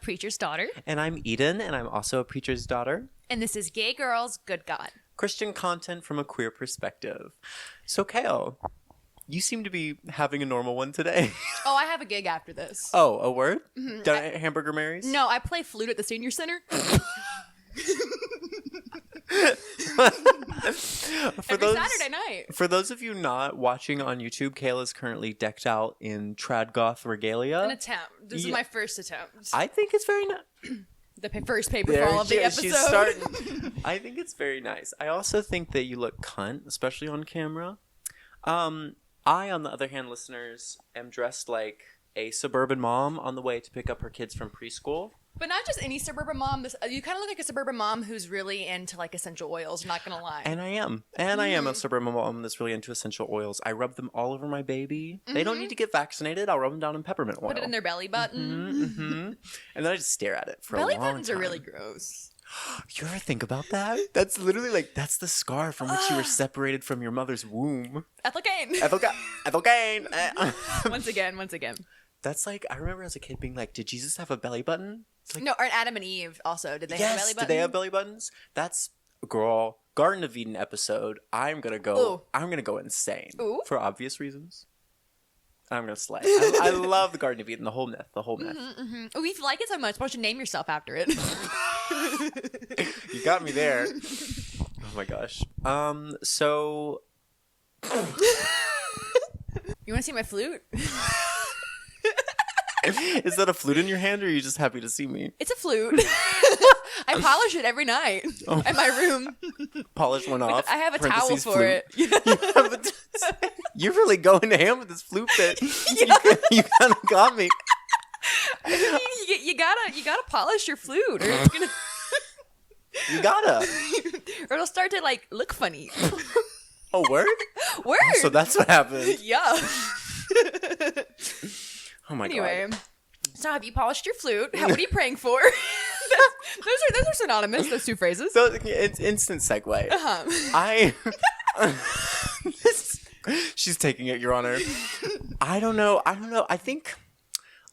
preacher's daughter. And I'm Eden, and I'm also a preacher's daughter. And this is Gay Girls, Good God. Christian content from a queer perspective. So, Kale, you seem to be having a normal one today. Oh, I have a gig after this. Oh, a word? Mm-hmm. Down at Hamburger Mary's? No, I play flute at the senior center. Every Saturday night. For those of you not watching on YouTube, Kayla is currently decked out in trad goth regalia. An attempt. This is my first attempt. I think it's very nice. The first paper for all of the episode. She's starting. I think it's very nice. I also think that you look cunt, especially on camera. I, on the other hand, listeners, am dressed like a suburban mom on the way to pick up her kids from preschool. But not just any suburban mom. You kind of look like a suburban mom who's really into like essential oils, not going to lie. And I am. And I am a suburban mom that's really into essential oils. I rub them all over my baby. They don't need to get vaccinated. I'll rub them down in peppermint oil. Put it in their belly button. And then I just stare at it for a long time. Belly buttons are really gross. You ever think about that? That's literally like, that's the scar from which you were separated from your mother's womb. Ethel Cain. Ethel Cain. Once again. That's like, I remember as a kid being like, did Jesus have a belly button? Like, no, or Adam and Eve also. Did they have a belly button? Did they have belly buttons? That's, girl, Garden of Eden episode. I'm gonna go insane. Ooh. For obvious reasons. I'm gonna slay. I love the Garden of Eden, the whole myth. Oh, if you like it so much, why don't you name yourself after it? You got me there. Oh my gosh. So you want to see my flute? Is that a flute in your hand, or are you just happy to see me? It's a flute. I polish it every night at my room. Polish one off. I have a towel for it. You're really going to ham with this flute bit. You kind of got me. I mean, you gotta polish your flute, or it's gonna. You gotta. Or it'll start to like look funny. Oh, word? Word. Oh, so that's what happened. Yeah. Oh my god. Anyway, so have you polished your flute? What are you praying for? those are synonymous. Those two phrases. So it's instant segue. She's taking it, Your Honor. I don't know. I think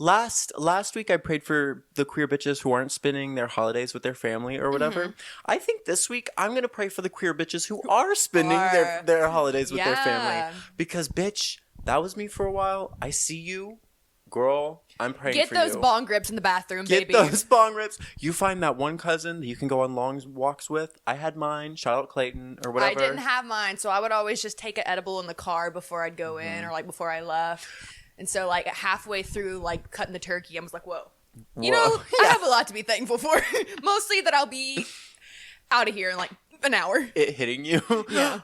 last week I prayed for the queer bitches who aren't spending their holidays with their family or whatever. Mm-hmm. I think this week I'm gonna pray for the queer bitches who are spending their holidays with their family. Because bitch, that was me for a while. I see you. Girl, I'm praying for you. Get those bong grips in the bathroom, baby. Get those bong rips. You find that one cousin that you can go on long walks with. I had mine. Shout out Clayton or whatever. I didn't have mine, so I would always just take an edible in the car before I'd go in or like before I left. And so like halfway through like cutting the turkey, I was like, whoa. You know, I have a lot to be thankful for. Mostly that I'll be out of here in like an hour. It hitting you? Yeah.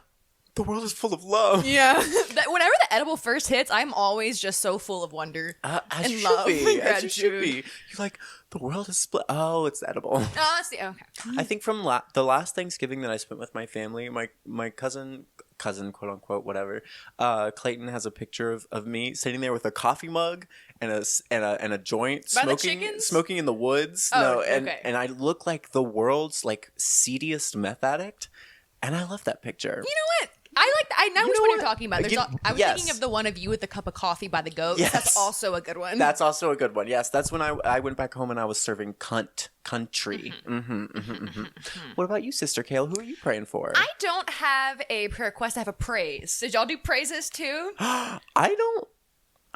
The world is full of love. Yeah. Whenever the edible first hits, I'm always just so full of wonder and love. As you should be. You're like, the world is split. Oh, it's edible. Oh, it's okay. I think from the last Thanksgiving that I spent with my family, my cousin, quote unquote, whatever, Clayton has a picture of me sitting there with a coffee mug and a joint, smoking in the woods. Oh, okay. And I look like the world's like seediest meth addict, and I love that picture. You know what? I know which one you're talking about. I was thinking of the one of you with the cup of coffee by the goat. Yes. That's also a good one. That's also a good one. Yes, that's when I went back home and I was serving country. What about you, Sister Kale? Who are you praying for? I don't have a prayer request. I have a praise. Did y'all do praises too? I don't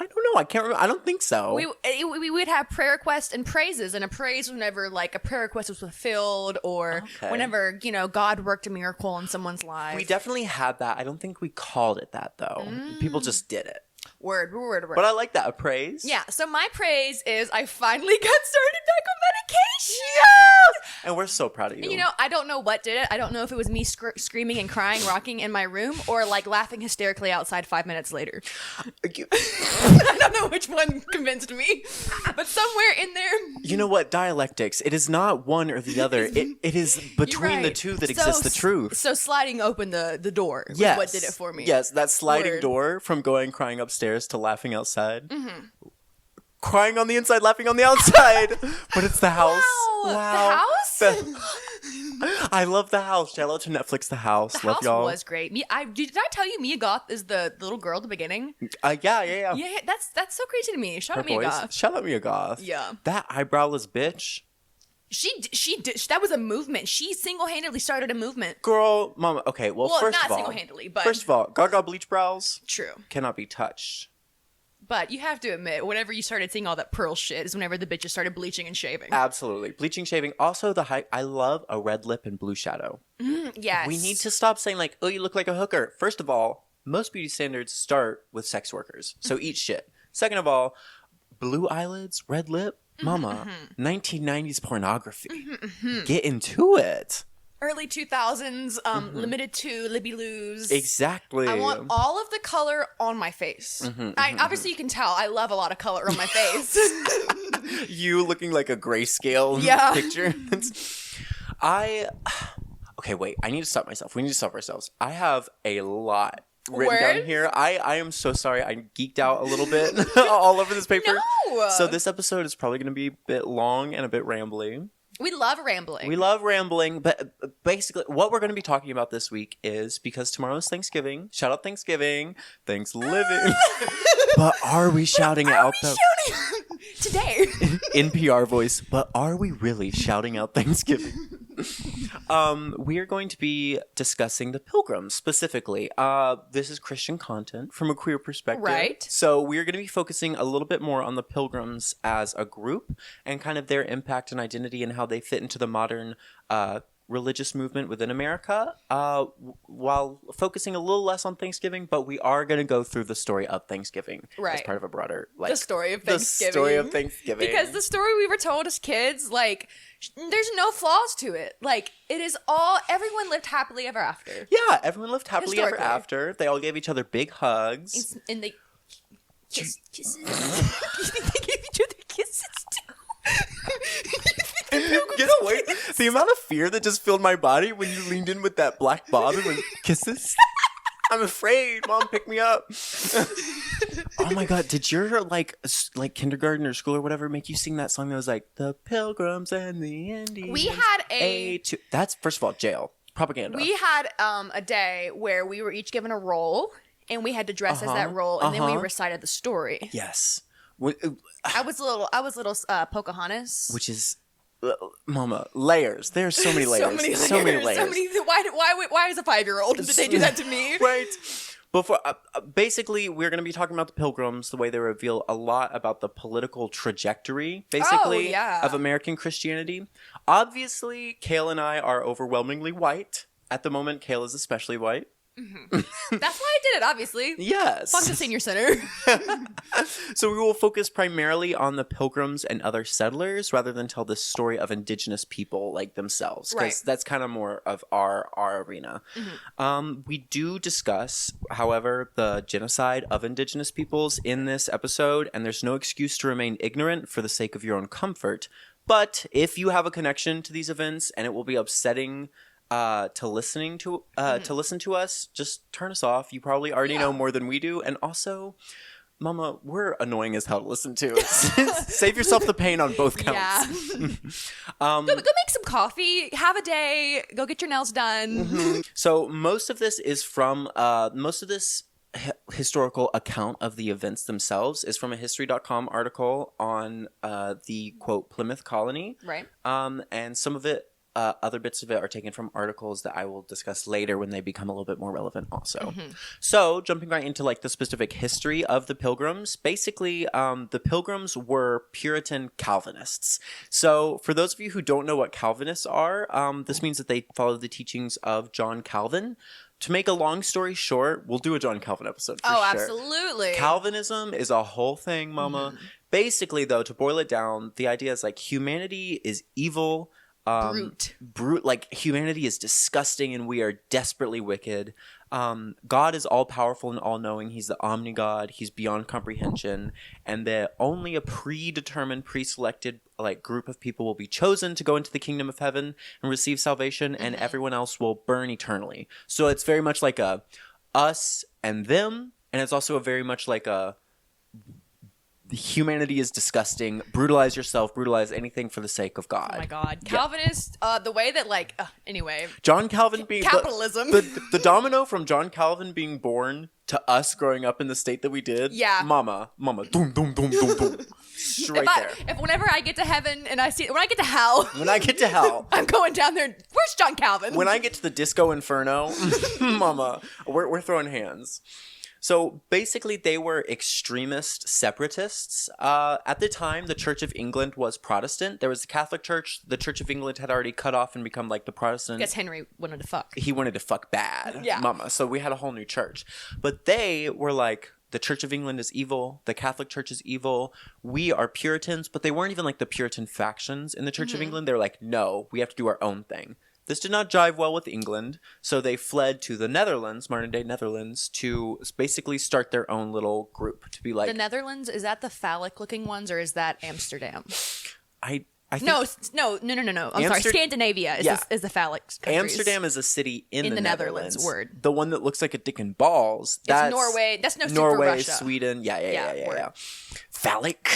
know. I can't remember. I don't think so. We would have prayer requests and praises, and a praise whenever like a prayer request was fulfilled, or whenever God worked a miracle in someone's life. We definitely had that. I don't think we called it that though. People just did it. Word. But I like that. A praise. Yeah. So my praise is I finally got started back on medication. Yes! And we're so proud of you. I don't know what did it. I don't know if it was me screaming and crying, rocking in my room, or like laughing hysterically outside 5 minutes later. I don't know which one convinced me, but somewhere in there. You know what? Dialectics. It is not one or the other. It is between the two that exists the truth. So sliding open the door was what did it for me. Yes, that sliding door from crying upstairs to laughing outside. Crying on the inside, laughing on the outside. But it's the house. Wow. The house? I love The House. Shout out to Netflix The House. The Love House y'all. was great. Did I tell you Mia Goth is the little girl at the beginning? Yeah. Yeah, that's so crazy to me. Shout Her out Mia voice. Goth. Shout out Mia Goth. Yeah. That eyebrowless bitch. She did. That was a movement. She single-handedly started a movement. Girl, mama. Okay, well, first not of all. single-handedly, but First of all, Gaga bleach brows true. cannot be touched. But you have to admit, whenever you started seeing all that pearl shit is whenever the bitches started bleaching and shaving. Absolutely. Bleaching, shaving. Also, I love a red lip and blue shadow. Yes. We need to stop saying, like, oh, you look like a hooker. First of all, most beauty standards start with sex workers. So eat shit. Second of all, blue eyelids, red lip. Mama, 1990s pornography. Get into it. Early 2000s, limited to Libby Lou's. Exactly. I want all of the color on my face. Obviously, you can tell I love a lot of color on my face. You looking like a grayscale picture. Okay, wait. I need to stop myself. We need to stop ourselves. I have a lot written down here. I am so sorry. I geeked out a little bit all over this paper. No! So this episode is probably going to be a bit long and a bit rambly. We love rambling. We love rambling, but basically what we're going to be talking about this week is because tomorrow is Thanksgiving. Shout out Thanksgiving. Thanks living. But are we shouting out today? NPR voice, but are we really shouting out Thanksgiving? We are going to be discussing the Pilgrims specifically. This is Christian content from a queer perspective. Right. So we're going to be focusing a little bit more on the Pilgrims as a group and kind of their impact and identity and how they fit into the modern religious movement within America, while focusing a little less on Thanksgiving, but we are going to go through the story of Thanksgiving as part of a broader, like, the story of Thanksgiving. The story of Thanksgiving. Because the story we were told as kids, like, there's no flaws to it. Like, it is all, everyone lived happily ever after. Yeah, everyone lived happily ever after. They all gave each other big hugs. And they kisses. They gave each other kisses too. Get away. The amount of fear that just filled my body when you leaned in with that black bob and went, kisses? I'm afraid. Mom, pick me up. Oh my God. Did your like kindergarten or school or whatever make you sing that song that was like, the Pilgrims and the Indians? We had That's, first of all, jail. Propaganda. We had a day where we were each given a role and we had to dress as that role and then we recited the story. Yes. I was little Pocahontas. Which is... Mama, layers. There's so many layers. So many layers. Why is a 5-year-old? Did they do that to me? Right. Before, basically, we're going to be talking about the Pilgrims, the way they reveal a lot about the political trajectory, basically, of American Christianity. Obviously, Kale and I are overwhelmingly white. At the moment, Kale is especially white. Mm-hmm. That's why I did it, obviously. Yes. Fuck the senior center. So we will focus primarily on the Pilgrims and other settlers rather than tell the story of indigenous people like themselves. Because that's kind of more of our arena. Mm-hmm. We do discuss, however, the genocide of indigenous peoples in this episode, and there's no excuse to remain ignorant for the sake of your own comfort. But if you have a connection to these events and it will be upsetting to listen to us, just turn us off. You probably already know more than we do, and also, Mama, we're annoying as hell to listen to. Save yourself the pain on both counts. Yeah. Go make some coffee. Have a day. Go get your nails done. Mm-hmm. So most of this is from historical account of the events themselves is from a history.com article on the quote Plymouth colony. Right. And some of it. Other bits of it are taken from articles that I will discuss later when they become a little bit more relevant also. Mm-hmm. So jumping right into like the specific history of the Pilgrims, basically the Pilgrims were Puritan Calvinists. So for those of you who don't know what Calvinists are, this means that they follow the teachings of John Calvin. To make a long story short, we'll do a John Calvin episode for sure. Oh, absolutely. Calvinism is a whole thing, Mama. Mm-hmm. Basically, though, to boil it down, the idea is like humanity is evil. Brute, like humanity is disgusting and we are desperately wicked. God is all powerful and all knowing. He's the omni-God. He's beyond comprehension, and that only a predetermined, pre-selected like group of people will be chosen to go into the kingdom of heaven and receive salvation, and everyone else will burn eternally. So it's very much like a us and them, and it's also a very much like a humanity is disgusting. Brutalize yourself. Brutalize anything for the sake of God. Oh my God. Calvinist, the way that anyway. John Calvin being capitalism. The domino from John Calvin being born to us growing up in the state that we did. Yeah. Mama, doom, doom, doom, doom, doom. Right there. If whenever I get to heaven and when I get to hell. When I get to hell. I'm going down there. Where's John Calvin? When I get to the disco inferno, mama, we're throwing hands. So basically, they were extremist separatists. At the time, the Church of England was Protestant. There was the Catholic Church. The Church of England had already cut off and become like the Protestant. I guess Henry wanted to fuck. He wanted to fuck bad, yeah. mama. So we had a whole new church. But they were like, the Church of England is evil. The Catholic Church is evil. We are Puritans. But they weren't even like the Puritan factions in the Church of England. They were like, no, we have to do our own thing. This did not jive well with England, so they fled to the Netherlands, modern-day Netherlands, to basically start their own little group to be like... The Netherlands, is that the phallic-looking ones, or is that Amsterdam? I think... No. I'm sorry. Scandinavia is the phallic countries. Amsterdam is a city in the Netherlands. Word. The one that looks like a dick and balls. That's Norway. That's no Norway, Russia. Sweden. Yeah. Phallic.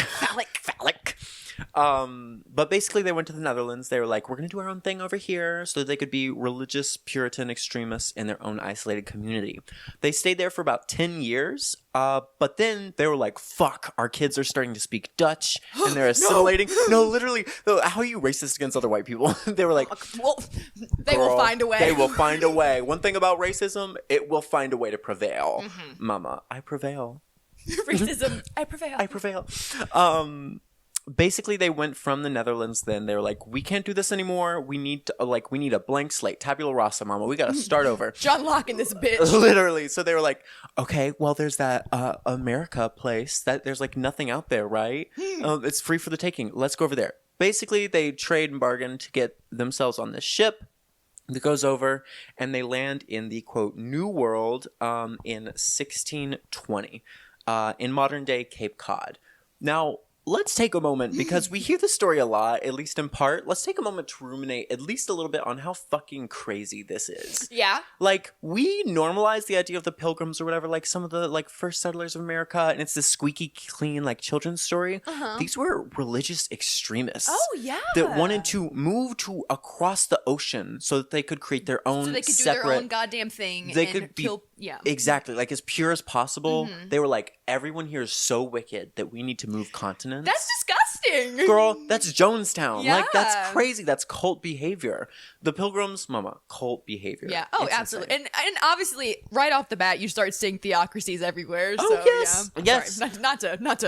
But basically they went to the Netherlands. They were like, we're going to do our own thing over here so that they could be religious Puritan extremists in their own isolated community. They stayed there for about 10 years. But then they were like, fuck, our kids are starting to speak Dutch and they're assimilating. No, literally, how are you racist against other white people? They were like, well, they will find a way. They will find a way. One thing about racism, it will find a way to prevail. Mama, I prevail. Racism, I prevail. Basically, they went from the Netherlands then. They were like, we can't do this anymore. We need a blank slate. Tabula rasa, mama. We got to start over. John Locke in this bitch. Literally. So they were like, okay, well, there's that America place. There's like nothing out there, right? It's free for the taking. Let's go over there. Basically, they trade and bargain to get themselves on this ship that goes over, and they land in the, quote, New World in 1620 in modern-day Cape Cod. Now, let's take a moment, because we hear the story a lot, at least in part. Let's take a moment to ruminate at least a little bit on how fucking crazy this is. Yeah. Like, we normalize the idea of the Pilgrims or whatever, like some of the like first settlers of America, and it's this squeaky clean like children's story. These were religious extremists. Oh, yeah. That wanted to move to across the ocean so that they could create their own so they could separate, do their own goddamn thing. They and could be kill, yeah. Exactly, like as pure as possible. They were like, everyone here is so wicked that we need to move continents. That's disgusting. Girl, that's Jonestown. Yeah. Like, that's crazy. That's cult behavior. The Pilgrims, mama, cult behavior. Yeah. Oh, it's absolutely. insane. And obviously, right off the bat, you start seeing theocracies everywhere. Oh, so, yes. Yeah. Yes. Sorry, not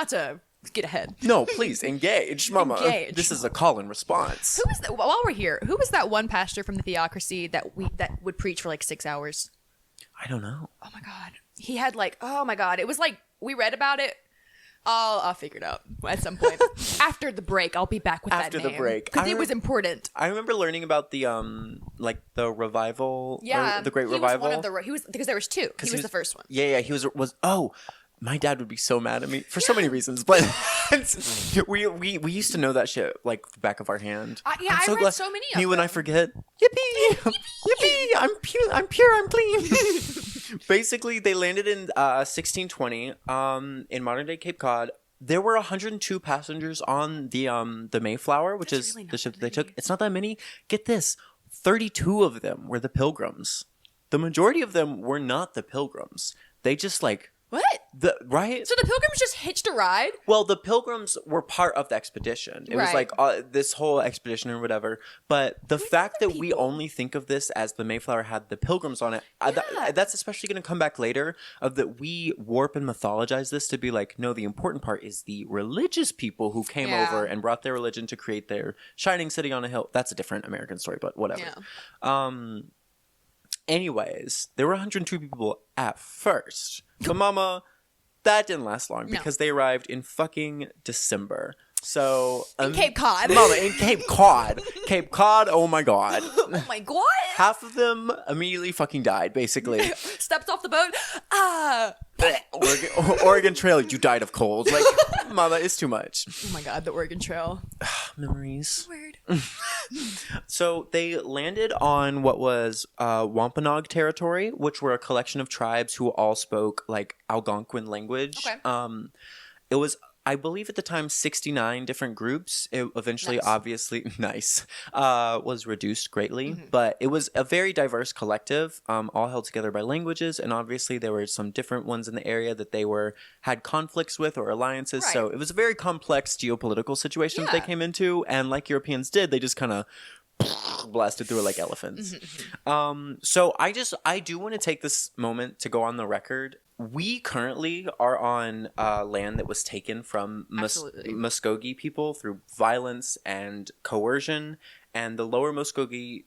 to get ahead. No, please, engage, mama. Engage. This is a call and response. Who was that? While we're here, who was that one pastor from the theocracy that would preach for like 6 hours? I don't know. Oh my God. He had like, oh my God. It was like, we read about it. I'll figure it out at some point. After the break, I'll be back with that name. After the break. Because it was important. I remember learning about the, like, the revival. Yeah. Or the Great he Revival. Was because there was two. He was the first one. Yeah, he was, my dad would be so mad at me for so many reasons, but we used to know that shit like the back of our hand. Yeah, I read so many of me them. when I forget. Yippee! Yippee! I'm pure, I'm clean. Basically, they landed in 1620 in modern day Cape Cod. There were 102 passengers on the Mayflower, which is the ship that they took. It's not that many. Get this, 32 of them were the Pilgrims. The majority of them were not the Pilgrims. They just like. What? Right? So the Pilgrims just hitched a ride? Well, the Pilgrims were part of the expedition. It was like this whole expedition or whatever. But the fact that we only think of this as the Mayflower had the Pilgrims on it, that's especially going to come back later, of that we warp and mythologize this to be like, no, the important part is the religious people who came over and brought their religion to create their shining city on a hill. That's a different American story, but whatever. Yeah. Anyways, there were 102 people at first. But mama, that didn't last long because they arrived in fucking December. So in Cape Cod. Mama, in Cape Cod. Cape Cod, oh my God. Oh my God. Half of them immediately fucking died, basically. Stepped off the boat. Oregon Trail, you died of cold. Like, mama, it's too much. Oh my God, the Oregon Trail. Memories. Weird. So they landed on what was Wampanoag territory, which were a collection of tribes who all spoke like Algonquin language. Okay. it was, I believe at the time, 69 different groups. It eventually, obviously, was reduced greatly. But it was a very diverse collective, all held together by languages. And obviously, there were some different ones in the area that they had conflicts with or alliances. Right. So it was a very complex geopolitical situation that they came into. And like Europeans did, they just kind of blasted through it like elephants. So I do want to take this moment to go on the record. We currently are on land that was taken from Muskogee people through violence and coercion. And the Lower Muskogee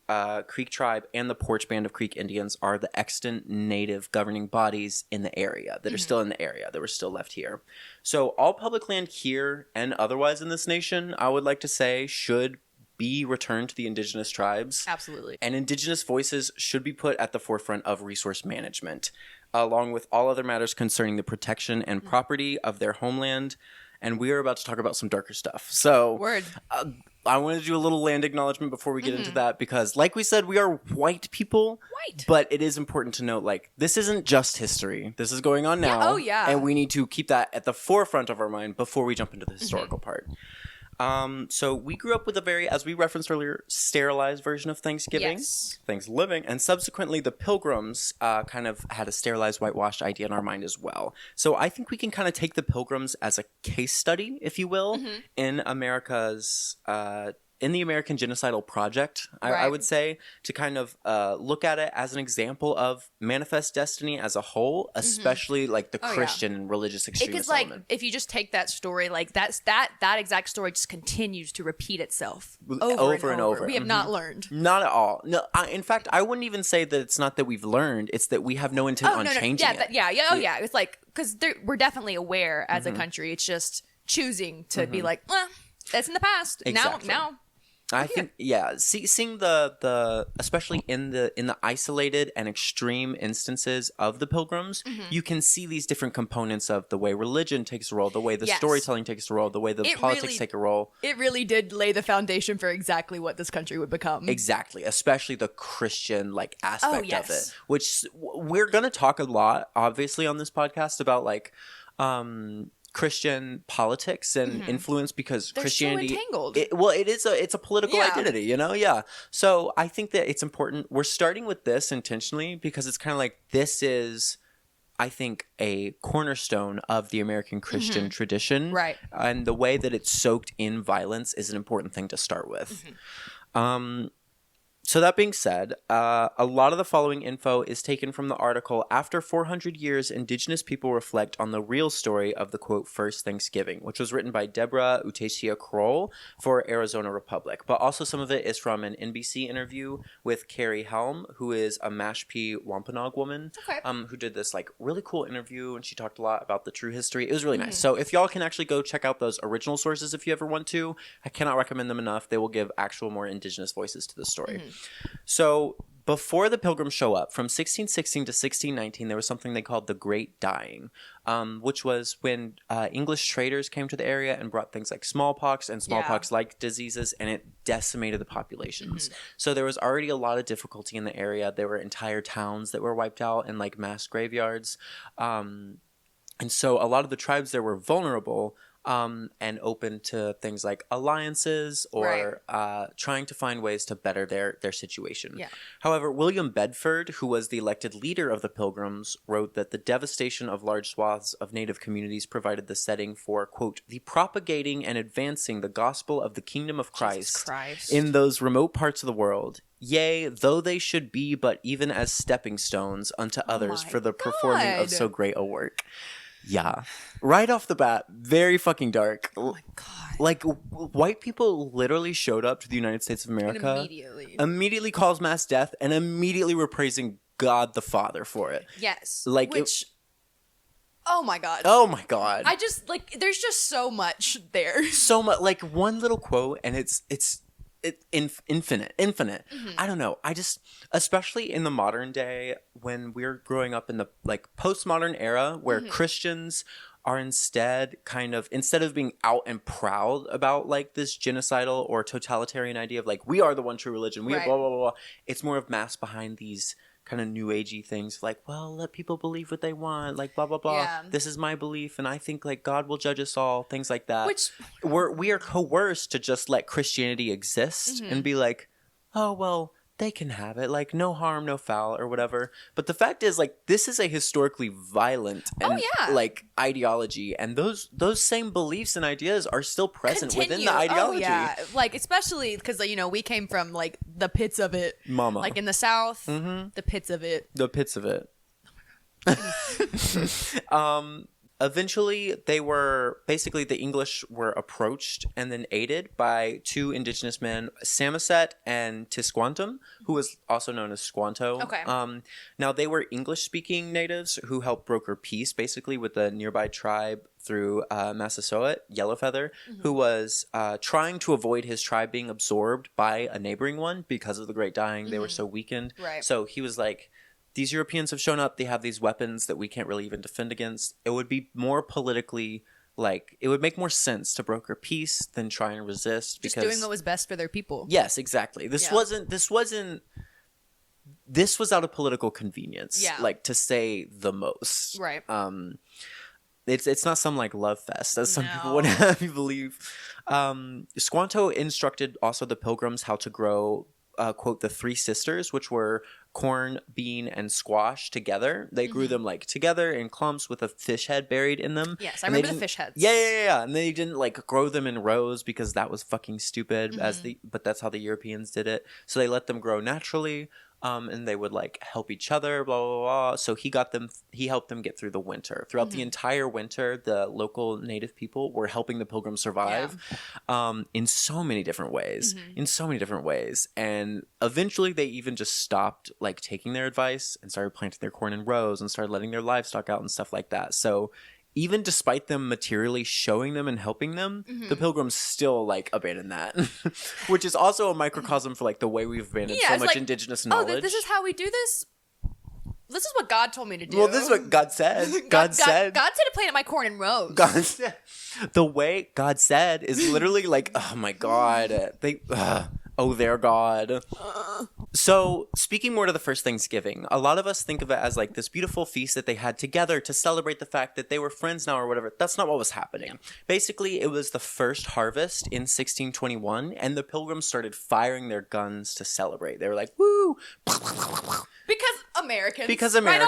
Creek Tribe and the Porch Band of Creek Indians are the extant native governing bodies in the area that are still in the area, that were still left here. So all public land here and otherwise in this nation, I would like to say, should be returned to the indigenous tribes. Absolutely. And indigenous voices should be put at the forefront of resource management, along with all other matters concerning the protection and property of their homeland. And we are about to talk about some darker stuff. So I want to do a little land acknowledgement before we get into that, because like we said, we are white people. But it is important to note, like, this isn't just history. This is going on now. And we need to keep that at the forefront of our mind before we jump into the historical part. So we grew up with a very, as we referenced earlier, sterilized version of Thanksgiving. Thanksgiving. And subsequently, the Pilgrims kind of had a sterilized, whitewashed idea in our mind as well. So I think we can kind of take the Pilgrims as a case study, if you will, in America's in the American Genocidal Project, I would say, to kind of look at it as an example of manifest destiny as a whole, especially like the Christian and religious extremist element. If you just take that story, like that exact story just continues to repeat itself over and over. We have not learned. Not at all. No, in fact, I wouldn't even say that it's not that we've learned; it's that we have no intent on changing it. It's like, because we're definitely aware as a country. It's just choosing to be like, well, that's in the past. Exactly. Now. I think, seeing the especially in the isolated and extreme instances of the Pilgrims, you can see these different components of the way religion takes a role, the way the storytelling takes a role, the way the politics take a role. It really did lay the foundation for exactly what this country would become. Exactly, especially the Christian aspect of it, which we're going to talk a lot, obviously, on this podcast about Christian politics and influence, because they're Christianity so entangled. It's a political identity, so I think that it's important. We're starting with this intentionally because it's kind of like, this is, I think, a cornerstone of the American Christian tradition, right? And the way that it's soaked in violence is an important thing to start with. So that being said, a lot of the following info is taken from the article "After 400 Years, Indigenous People Reflect on the Real Story of the, quote, First Thanksgiving," which was written by Deborah Utesia Kroll for Arizona Republic. But also some of it is from an NBC interview with Carrie Helm, who is a Mashpee Wampanoag woman, who did this really cool interview, and she talked a lot about the true history. It was really nice. So if y'all can actually go check out those original sources if you ever want to, I cannot recommend them enough. They will give actual more indigenous voices to the story. So before the Pilgrims show up, from 1616 to 1619, there was something they called the Great Dying, which was when English traders came to the area and brought things like smallpox and smallpox-like diseases, and it decimated the populations. So there was already a lot of difficulty in the area. There were entire towns that were wiped out in mass graveyards. And so a lot of the tribes there were vulnerable, and open to things like alliances or trying to find ways to better their situation. However, William Bedford, who was the elected leader of the Pilgrims, wrote that the devastation of large swaths of native communities provided the setting for, quote, "the propagating and advancing the gospel of the kingdom of Christ in those remote parts of the world. Yea, though they should be but even as stepping stones unto others for the performing of so great a work." Yeah. Right off the bat, very fucking dark. Oh my God. White people literally showed up to the United States of America. And immediately caused mass death, and immediately were praising God the Father for it. Yes. Oh my God. Oh my God. I just, there's just so much there. So much. One little quote, and it's infinite. I don't know. I just, especially in the modern day, when we're growing up in the postmodern era, where Christians are instead of being out and proud about this genocidal or totalitarian idea of we are the one true religion, we are blah blah blah, it's more of mass behind these kind of new agey things like, well, let people believe what they want, like blah blah blah. Yeah. This is my belief, and I think like God will judge us all, things like that. Which we are coerced to just let Christianity exist and be like, oh well, they can have it, like no harm, no foul, or whatever. But the fact is, like, this is a historically violent and like ideology, and those same beliefs and ideas are still present within the ideology. Oh, yeah, like especially because you know we came from like the pits of it, mama, like in the South, the pits of it, Eventually, the English were approached and then aided by two indigenous men, Samoset and Tisquantum, who was also known as Squanto. Okay. Now, they were English-speaking natives who helped broker peace, basically, with the nearby tribe through Massasoit, Yellowfeather, who was trying to avoid his tribe being absorbed by a neighboring one because of the Great Dying. They were so weakened. Right. So he was like, these Europeans have shown up. They have these weapons that we can't really even defend against. It would be more politically, like, it would make more sense to broker peace than try and resist. Just doing what was best for their people. Yes, exactly. This was out of political convenience. Yeah. Like, to say the most. Right. It's not some like love fest as some people would have you believe. Squanto instructed also the Pilgrims how to grow, quote, the three sisters, which were corn, bean, and squash together. They grew them like together in clumps with a fish head buried in them. Yes, I remember the fish heads. Yeah. And they didn't like grow them in rows because that was fucking stupid. But that's how the Europeans did it. So they let them grow naturally. And they would like help each other, blah blah blah. So he helped them get through the winter. Throughout the entire winter, the local native people were helping the Pilgrims survive, in so many different ways. And eventually, they even just stopped like taking their advice and started planting their corn in rows and started letting their livestock out and stuff like that. So even despite them materially showing them and helping them, the Pilgrims still like abandoned that, which is also a microcosm for like the way we've abandoned so much indigenous knowledge. Oh, this is how we do this. This is what God told me to do. Well, this is what God said. God said to plant my corn in rows. God said the way God said is literally like, oh my God, oh their God. So, speaking more to the first Thanksgiving, a lot of us think of it as like this beautiful feast that they had together to celebrate the fact that they were friends now or whatever. That's not what was happening. Basically, it was the first harvest in 1621, and the Pilgrims started firing their guns to celebrate. They were like, woo! Because Americans. Right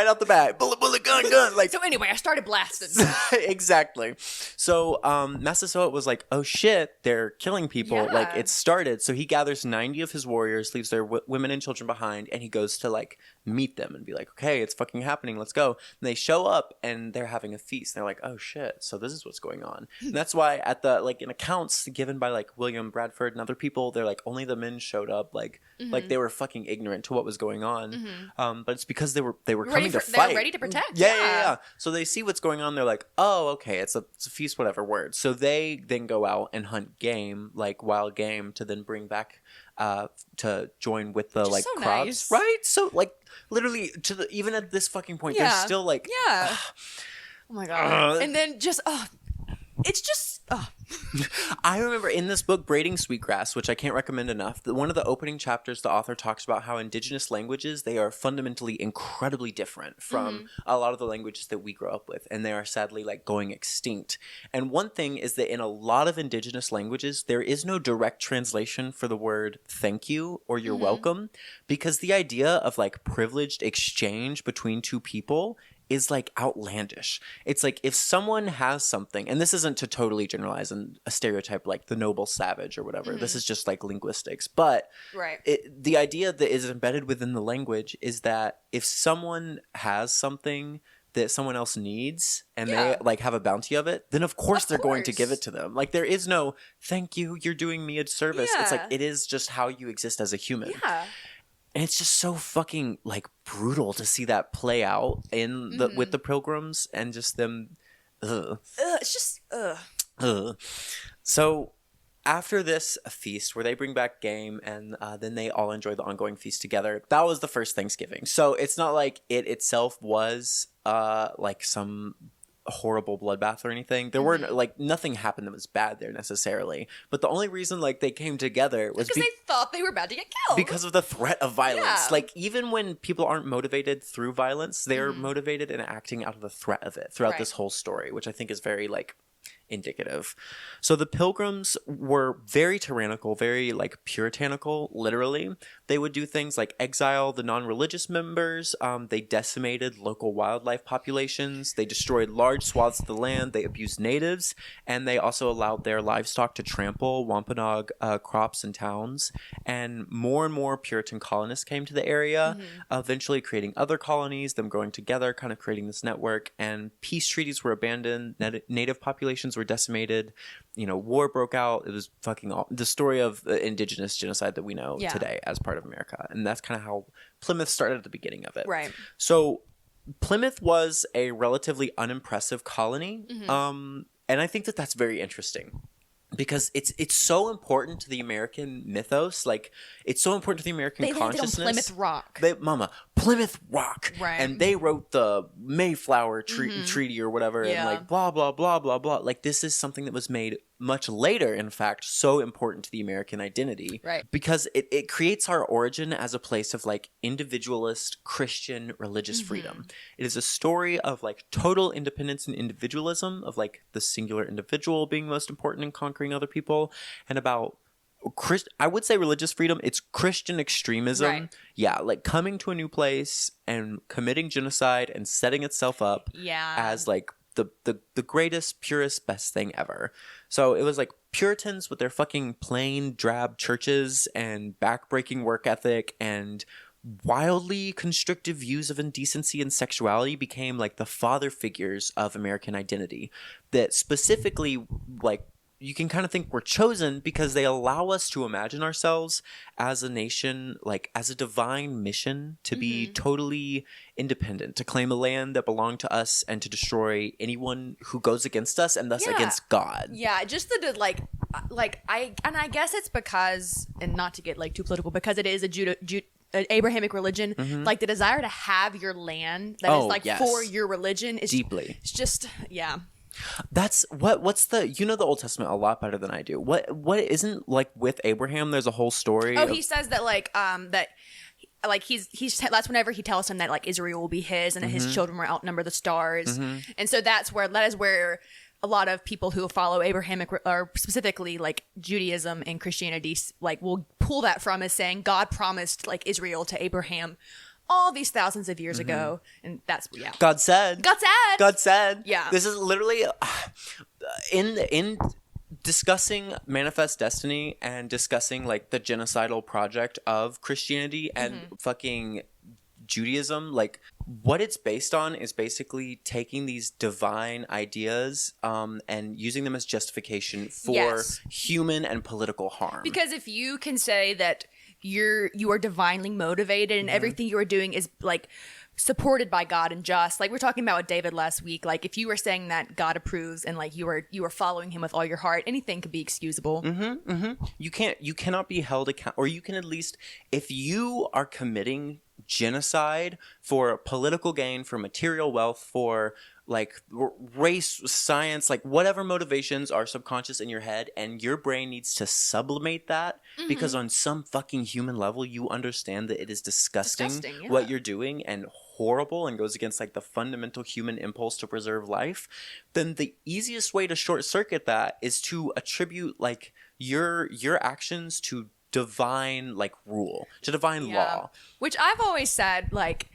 off the bat. Bullet, gun. Like, so anyway, I started blasting. Exactly. So Massasoit was like, oh shit, they're killing people. Yeah. Like, it started. So he gathers 90 of his warriors, leaves their women and children behind, and he goes to like meet them and be like, okay, it's fucking happening. Let's go. And they show up and they're having a feast. They're like, oh shit. So this is what's going on. And that's why at the like in accounts given by like William Bradford and other people, they're like, only the men showed up. Like they were fucking ignorant to what was going on. But it's because they were coming to fight. They were ready to protect. Yeah. So they see what's going on. They're like, oh, okay, it's a feast, whatever word. So they then go out and hunt game, like wild game, to then bring back to join with the like so crops. nice. Right? So like literally even at this fucking point, they're still like, oh my God. And then just it's just I remember in this book, Braiding Sweetgrass, which I can't recommend enough, one of the opening chapters, the author talks about how indigenous languages, they are fundamentally incredibly different from a lot of the languages that we grow up with. And they are sadly like going extinct. And one thing is that in a lot of indigenous languages, there is no direct translation for the word thank you or you're welcome, because the idea of like privileged exchange between two people is like outlandish. It's like if someone has something, and this isn't to totally generalize and a stereotype like the noble savage or whatever. This is just like linguistics. But the idea that is embedded within the language is that if someone has something that someone else needs and they like have a bounty of it, then of course they're going to give it to them. Like there is no thank you, you're doing me a service. It's like it is just how you exist as a human. Yeah. And it's just so fucking like brutal to see that play out in the with the Pilgrims and just them. It's just. So after this feast, where they bring back game and then they all enjoy the ongoing feast together, that was the first Thanksgiving. So it's not like it itself was like some a horrible bloodbath or anything. There weren't like nothing happened that was bad there necessarily. But the only reason like they came together was because they thought they were about to get killed because of the threat of violence. Yeah. Like even when people aren't motivated through violence, they're motivated and acting out of the threat of it throughout this whole story, which I think is very like indicative. So the Pilgrims were very tyrannical, very like puritanical, literally. They would do things like exile the non-religious members. They decimated local wildlife populations. They destroyed large swaths of the land. They abused natives, and they also allowed their livestock to trample Wampanoag crops and towns. And more Puritan colonists came to the area, eventually creating other colonies, them growing together, kind of creating this network. And peace treaties were abandoned. Native populations were decimated. You know, war broke out. It was fucking the story of the indigenous genocide that we know today as part of America. And that's kind of how Plymouth started at the beginning of it. Right. So Plymouth was a relatively unimpressive colony. And I think that that's very interesting. Because it's so important to the American mythos, like it's so important to the American consciousness. They landed on Plymouth Rock. Plymouth Rock, right? And they wrote the Mayflower Treaty or whatever, and like blah blah blah blah blah. Like this is something that was made much later, in fact, so important to the American identity, right? Because it creates our origin as a place of like individualist Christian religious freedom. It is a story of like total independence and individualism, of like the singular individual being most important in conquering other people, and about I would say religious freedom. It's Christian extremism. Right. Yeah, like coming to a new place and committing genocide and setting itself up as like the greatest, purest, best thing ever. So it was like Puritans with their fucking plain, drab churches and backbreaking work ethic and wildly constrictive views of indecency and sexuality became like the father figures of American identity that specifically like you can kind of think we're chosen because they allow us to imagine ourselves as a nation, like as a divine mission to be totally independent, to claim a land that belonged to us and to destroy anyone who goes against us and thus against God. Yeah, just the I guess it's because, and not to get like too political, because it is an Abrahamic religion, like the desire to have your land that is like for your religion is deeply. It's just That's what's the the Old Testament a lot better than I do. What isn't like with Abraham there's a whole story. He says that he's that's whenever he tells him that like Israel will be his and that his children will outnumber the stars. And so that is where a lot of people who follow Abrahamic or specifically like Judaism and Christianity like will pull that from, as saying God promised like Israel to Abraham all these thousands of years ago, and that's God said. Yeah, this is literally in discussing Manifest Destiny and discussing like the genocidal project of Christianity and fucking Judaism. Like what it's based on is basically taking these divine ideas and using them as justification for human and political harm. Because if you can say that you are divinely motivated and everything you are doing is like supported by God and just, like we were talking about with David last week, like if you were saying that God approves and like you are following him with all your heart, anything could be excusable. You cannot be held accountable, or you can at least, if you are committing genocide for political gain, for material wealth, for like race, science, like whatever motivations are subconscious in your head, and your brain needs to sublimate that because on some fucking human level you understand that it is disgusting what you're doing and horrible and goes against like the fundamental human impulse to preserve life, then the easiest way to short circuit that is to attribute like your actions to divine like rule, to divine law. Which I've always said, like,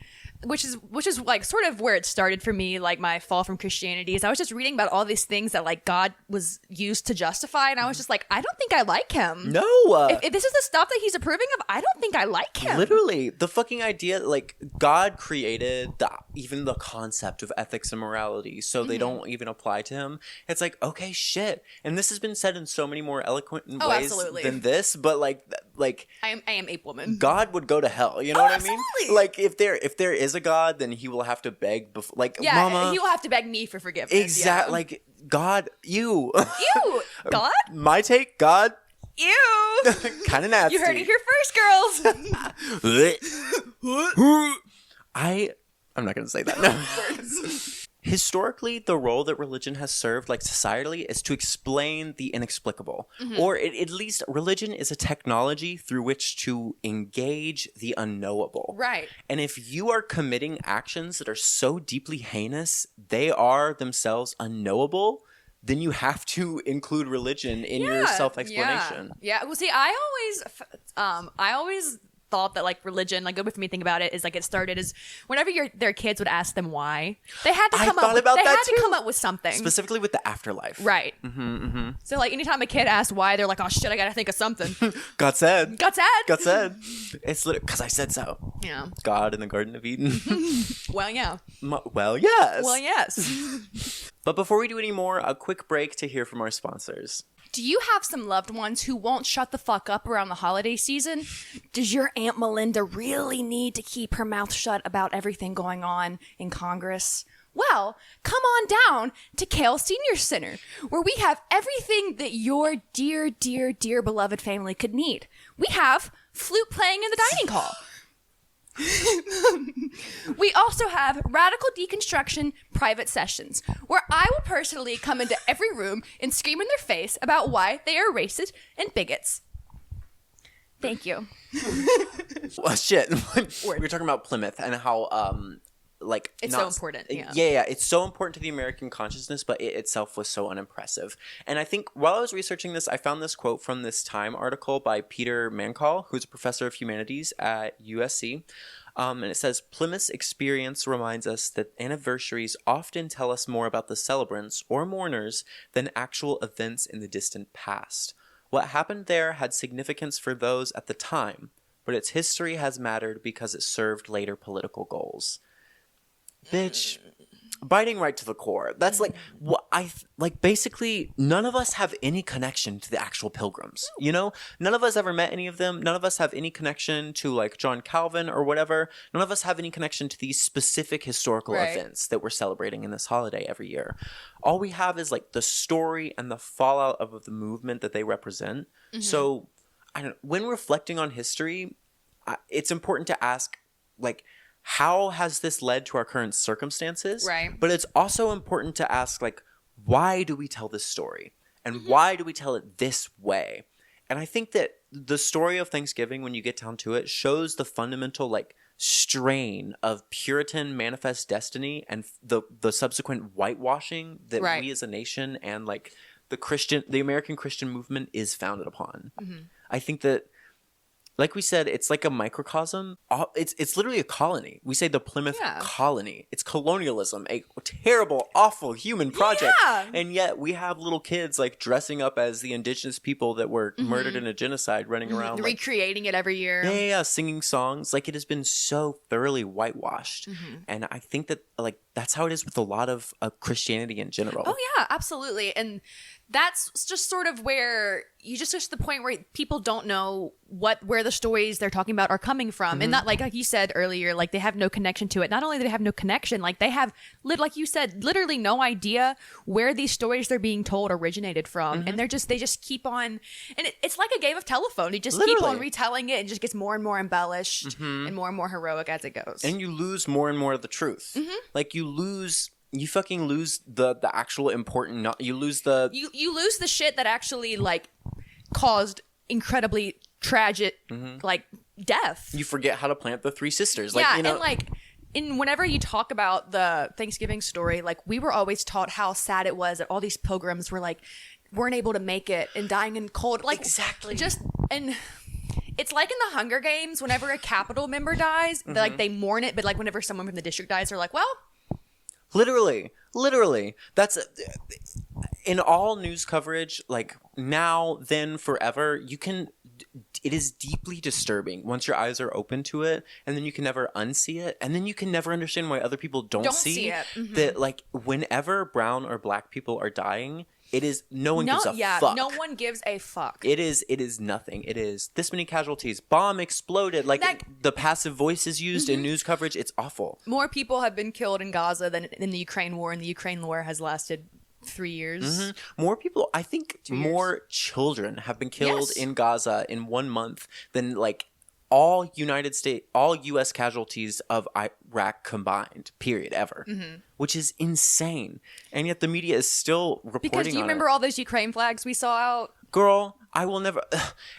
which is like sort of where it started for me, like my fall from Christianity, is I was just reading about all these things that like God was used to justify, and I was just like, I don't think I like him. No. If this is the stuff that he's approving of, I don't think I like him. Literally, the fucking idea, like God created even the concept of ethics and morality, so they don't even apply to him. It's like, okay, shit. And this has been said in so many more eloquent ways than this, but like I am ape woman. God would go to hell. You know what I mean? Like if there is a God, then he will have to beg before, like, Mama, he will have to beg me for forgiveness. Exactly. Like God, you God. My take, God. Ew. Kind of nasty. You heard it here first, girls. I'm not gonna say that. No. historically, the role that religion has served, like societally, is to explain the inexplicable. Or at least religion is a technology through which to engage the unknowable. Right. And if you are committing actions that are so deeply heinous, they are themselves unknowable, then you have to include religion in your self-explanation. Yeah. Well, see, I always thought that like religion, like with me think about it, is like it started as whenever their kids would ask them why, they had to come up with something, specifically with the afterlife. Right. So like anytime a kid asks why, they're like, oh shit, I gotta think of something. God said. It's literally because I said so. Yeah. God in the Garden of Eden. Well, yeah. Well, yes. Well, yes. But before we do any more, a quick break to hear from our sponsors. Do you have some loved ones who won't shut the fuck up around the holiday season? Does your Aunt Melinda really need to keep her mouth shut about everything going on in Congress? Well, come on down to Kale Senior Center, where we have everything that your dear, dear, dear beloved family could need. We have flute playing in the dining hall. We also have radical deconstruction private sessions, where I will personally come into every room and scream in their face about why they are racist and bigots. Thank you. Well, shit. We were talking about Plymouth and how it's so important. Yeah, it's so important to the American consciousness, but it itself was so unimpressive. And I think while I was researching this, I found this quote from this Time article by Peter Mancall, who's a professor of humanities at USC. And it says, Plymouth's experience reminds us that anniversaries often tell us more about the celebrants or mourners than actual events in the distant past. What happened there had significance for those at the time, but its history has mattered because it served later political goals. Bitch, biting right to the core. That's like what basically none of us have any connection to the actual Pilgrims. You know, none of us ever met any of them. None of us have any connection to like John Calvin or whatever. None of us have any connection to these specific historical events that we're celebrating in this holiday every year. All we have is like the story and the fallout of the movement that they represent. So when reflecting on history, it's important to ask like, how has this led to our current circumstances? Right. But it's also important to ask, like, why do we tell this story? And why do we tell it this way? And I think that the story of Thanksgiving, when you get down to it, shows the fundamental, like, strain of Puritan manifest destiny and the subsequent whitewashing that we as a nation and, like, the American Christian movement is founded upon. I think that, like we said, it's like a microcosm. It's literally a colony. We say the Plymouth colony. It's colonialism, a terrible, awful human project. Yeah. And yet we have little kids like dressing up as the indigenous people that were murdered in a genocide running around. Recreating it every year. Yeah, singing songs. Like it has been so thoroughly whitewashed. And I think that like that's how it is with a lot of Christianity in general. Oh, yeah, absolutely. And that's just sort of where you just the point where people don't know where the stories they're talking about are coming from. And not like you said earlier, like they have no connection to it. Not only do they have no connection, like they have, like you said, literally no idea where these stories they're being told originated from. And they just keep on, and it's like a game of telephone. You just keep on retelling it and just gets more and more embellished and more heroic as it goes. And you lose more and more of the truth. Like you fucking lose the actual important, you lose the shit that actually like caused incredibly tragic like death. You forget how to plant the three sisters. Like, yeah, you know, and like whenever you talk about the Thanksgiving story, like we were always taught how sad it was that all these pilgrims weren't able to make it and dying in cold. Like exactly. And it's like in the Hunger Games, whenever a Capitol member dies, like they mourn it, but like whenever someone from the district dies, they're like, well. Literally. That's in all news coverage, like now, then, forever, it is deeply disturbing once your eyes are open to it, and then you can never unsee it, and then you can never understand why other people don't see it. That like whenever brown or black people are dying, it is no one gives a fuck. No one gives a fuck. It is nothing. It is this many casualties. Bomb exploded. Like the passive voice is used in news coverage. It's awful. More people have been killed in Gaza than in the Ukraine war, and the Ukraine war has lasted 3 years. More people, I think more children have been killed in Gaza in 1 month than like all U.S. casualties of Iraq combined, period, ever, which is insane. And yet the media is still reporting Because do you remember all those Ukraine flags we saw out? Girl, I will never.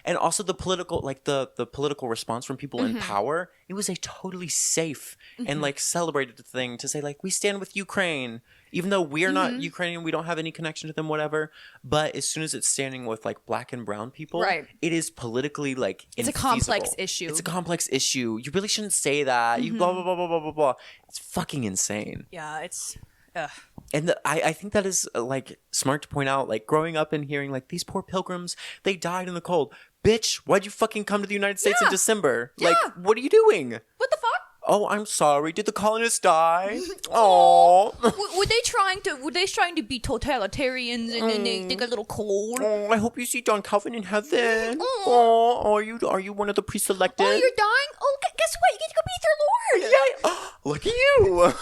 And also the political, like the political response from people in power. It was a totally safe and like celebrated thing to say like, we stand with Ukraine, even though we're not Ukrainian, we don't have any connection to them, whatever. But as soon as it's standing with like black and brown people, right, it is politically like it's infeasible. A complex issue. It's a complex issue. You really shouldn't say that. You blah blah blah blah blah blah blah. It's fucking insane. Yeah, it's. And I think that is like smart to point out, like growing up and hearing like these poor pilgrims, they died in the cold. Bitch, why'd you fucking come to the United States in December? Yeah. Like, what are you doing? What the fuck? Oh, I'm sorry. Did the colonists die? Oh. Were they trying to be totalitarians and then they got a little cold? Oh, I hope you see John Calvin in heaven. Oh, are you one of the pre-selected? Oh, you're dying? Oh, guess what? You get to go be with your Lord. Yeah. Look at you.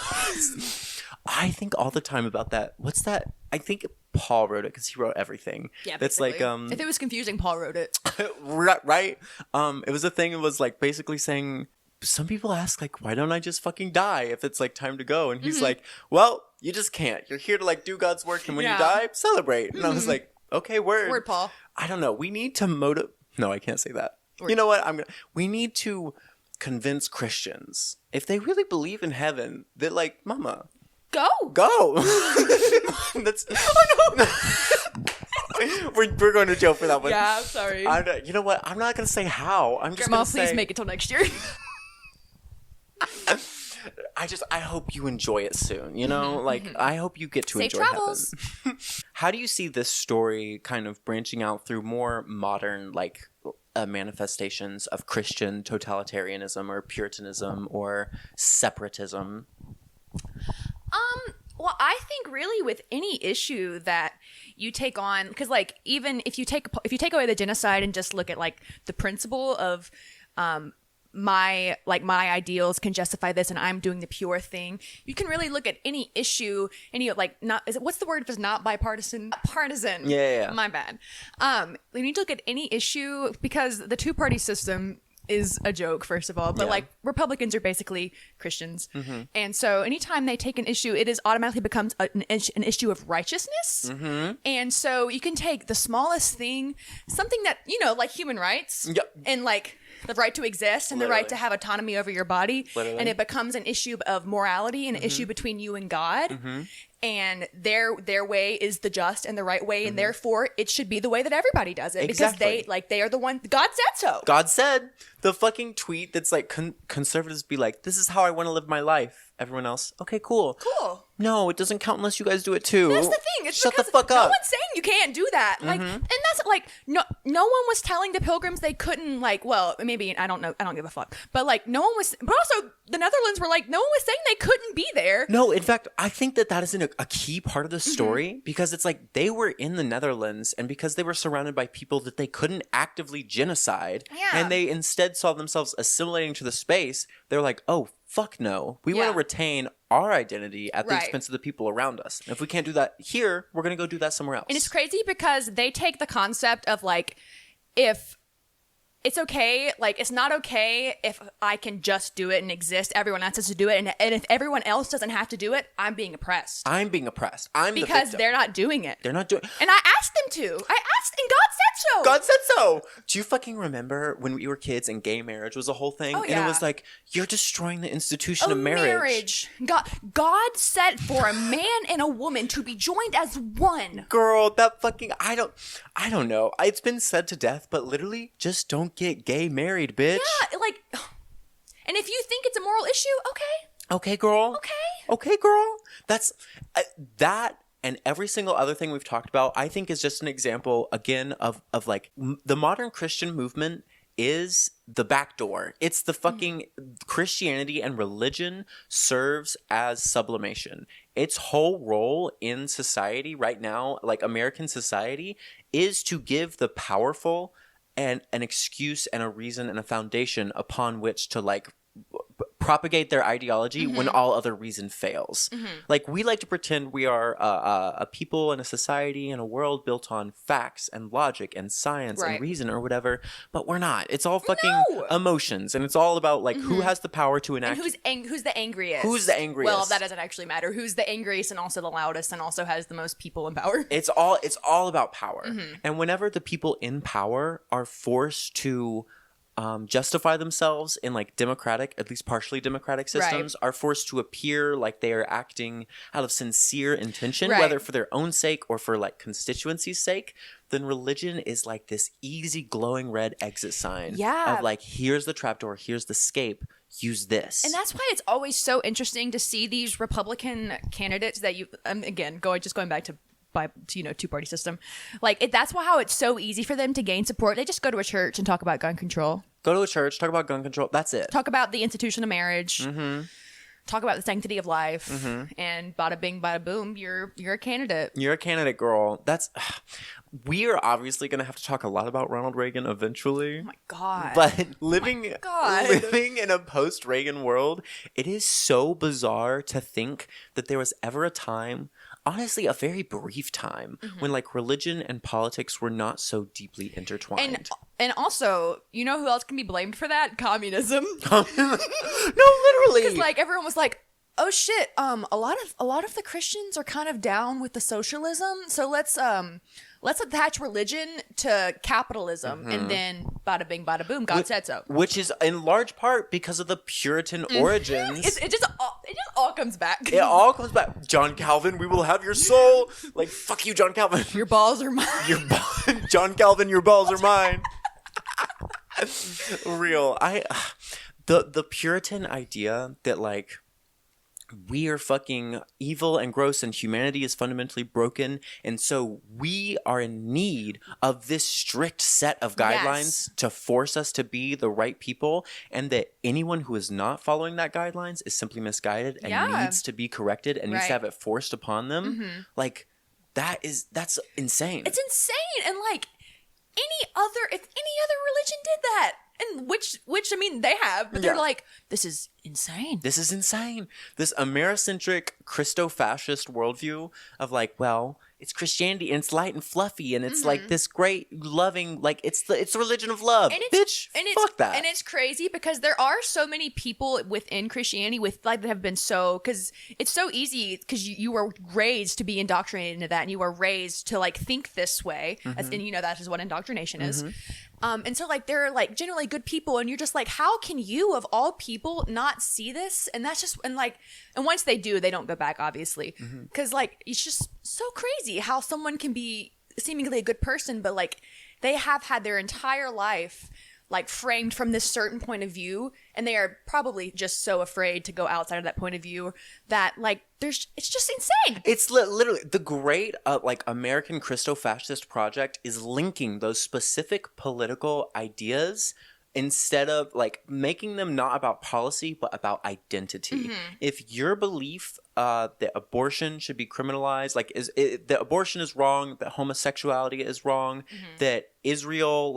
I think all the time about that. What's that? I think Paul wrote it because he wrote everything. Yeah, that's basically. Like if it was confusing, Paul wrote it. Right. It was a thing. It was like basically saying some people ask like, why don't I just fucking die if it's like time to go? And he's like, well, you just can't. You're here to like do God's work, and when you die, celebrate. And I was like, okay, word, Paul. I don't know. We need to No, I can't say that. Word. You know what? We need to convince Christians if they really believe in heaven that like, mama. Go. That's. Oh no. we're going to jail for that one. Yeah, sorry. You know what? I'm not going to say how. I'm just going to say. Grandma, please make it till next year. I hope you enjoy it soon. You know, like I hope you get to Safe enjoy travels. heaven. How do you see this story kind of branching out through more modern, like manifestations of Christian totalitarianism or Puritanism or separatism? Well, I think really with any issue that you take on, because like even if you take away the genocide and just look at like the principle of my ideals can justify this and I'm doing the pure thing, you can really look at any issue, what's the word if it's not bipartisan? Partisan. Yeah. My bad. You need to look at any issue because the two-party system is a joke, first of all, but like Republicans are basically Christians, and so anytime they take an issue, it is automatically becomes an issue of righteousness, and so you can take the smallest thing, something that like human rights, and like the right to exist and the right to have autonomy over your body, and it becomes an issue of morality and an issue between you and God. And their way is the just and the right way, and therefore it should be the way that everybody does it because they are the one. God said so. God said. The fucking tweet that's like conservatives be like, this is how I want to live my life. Everyone else, okay, cool. No, it doesn't count unless you guys do it too. That's the thing. It's Shut the fuck up. No one's saying you can't do that. Like, and that's like no one was telling the Pilgrims they couldn't. Like, well, maybe I don't know. I don't give a fuck. But like, no one was. But also, the Netherlands were like, no one was saying they couldn't be there. No, in fact, I think that is a key part of the story because it's like they were in the Netherlands and because they were surrounded by people that they couldn't actively genocide, and they instead saw themselves assimilating to the space. They're like, oh. Fuck no. We want to retain our identity at the expense of the people around us. And if we can't do that here, we're going to go do that somewhere else. And it's crazy because they take the concept of like, if it's okay, like it's not okay if I can just do it and exist, everyone else has to do it, and if everyone else doesn't have to do it, I'm being oppressed. I'm because they're not doing it. They're not doing. And I asked them to. I asked, and God said so. God said so. Do you fucking remember when we were kids and gay marriage was a whole thing? Oh, yeah. And it was like, you're destroying the institution of marriage. God said for a man and a woman to be joined as one. Girl, that fucking I don't know. It's been said to death, but literally just don't get gay married, bitch. Yeah, like, and if you think it's a moral issue, okay, girl. Okay, girl. That's that. And every single other thing we've talked about, I think is just an example, again, of like the modern Christian movement is the back door. It's the fucking Christianity and religion serves as sublimation. Its whole role in society right now, like American society, is to give the powerful and an excuse and a reason and a foundation upon which to like propagate their ideology when all other reason fails. Like, we like to pretend we are a people and a society and a world built on facts and logic and science and reason or whatever, but we're not. It's all fucking emotions, and it's all about like who has the power to enact. And who's the angriest? Who's the angriest? Well, that doesn't actually matter. Who's the angriest and also the loudest and also has the most people in power? It's all about power. And whenever the people in power are forced to justify themselves in like democratic, at least partially democratic systems, are forced to appear like they are acting out of sincere intention, whether for their own sake or for like constituency's sake, then religion is like this easy glowing red exit sign of like, here's the trapdoor, here's the escape, use this. And that's why it's always so interesting to see these Republican candidates that you, again, going back to two-party system. Like, that's how it's so easy for them to gain support. They just go to a church and talk about gun control. Go to a church, talk about gun control. That's it. Talk about the institution of marriage. Talk about the sanctity of life. And bada bing, bada boom, you're a candidate. You're a candidate, girl. We are obviously going to have to talk a lot about Ronald Reagan eventually. Oh my God. But living in a post-Reagan world, it is so bizarre to think that there was ever a time, honestly, a very brief time, when like religion and politics were not so deeply intertwined. And also, you know who else can be blamed for that? Communism. No, literally. Because like everyone was like, oh shit, a lot of the Christians are kind of down with the socialism, so let's attach religion to capitalism, and then bada bing, bada boom, God said so. Which is in large part because of the Puritan origins. It just all comes back. It all comes back. John Calvin, we will have your soul. Like, fuck you, John Calvin. Your balls are mine. John Calvin, your balls are mine. Real. The Puritan idea that like we are fucking evil and gross and humanity is fundamentally broken, and so we are in need of this strict set of guidelines to force us to be the right people, and that anyone who is not following that guidelines is simply misguided and needs to be corrected and needs to have it forced upon them. Like, that's insane. It's insane. And like if any other religion did that, and which I mean they have, but they're like, this is insane. This is insane. This Americentric Christo-fascist worldview of like, well, it's Christianity and it's light and fluffy and it's like this great loving, like it's the religion of love. And fuck that. And it's crazy because there are so many people within Christianity that have been because it's so easy because you were raised to be indoctrinated into that, and you were raised to like think this way. And that is what indoctrination is. And so like they're like generally good people, and you're just like, how can you of all people not see this? And that's just and once they do, they don't go back, obviously, because like it's just so crazy how someone can be seemingly a good person, but like they have had their entire life like framed from this certain point of view, and they are probably just so afraid to go outside of that point of view that like it's just insane. It's literally the great like American Christo-fascist project is linking those specific political ideas instead of like making them not about policy but about identity. If your belief that abortion should be criminalized, like that abortion is wrong, that homosexuality is wrong, that Israel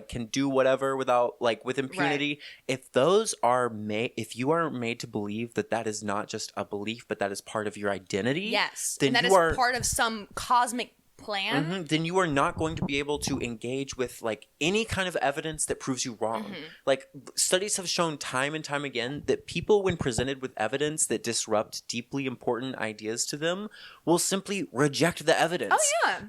can do whatever with impunity, if those are if you are made to believe that is not just a belief but that is part of your identity, then that is part of some cosmic plan, then you are not going to be able to engage with like any kind of evidence that proves you wrong. Like, studies have shown time and time again that people, when presented with evidence that disrupt deeply important ideas to them, will simply reject the evidence.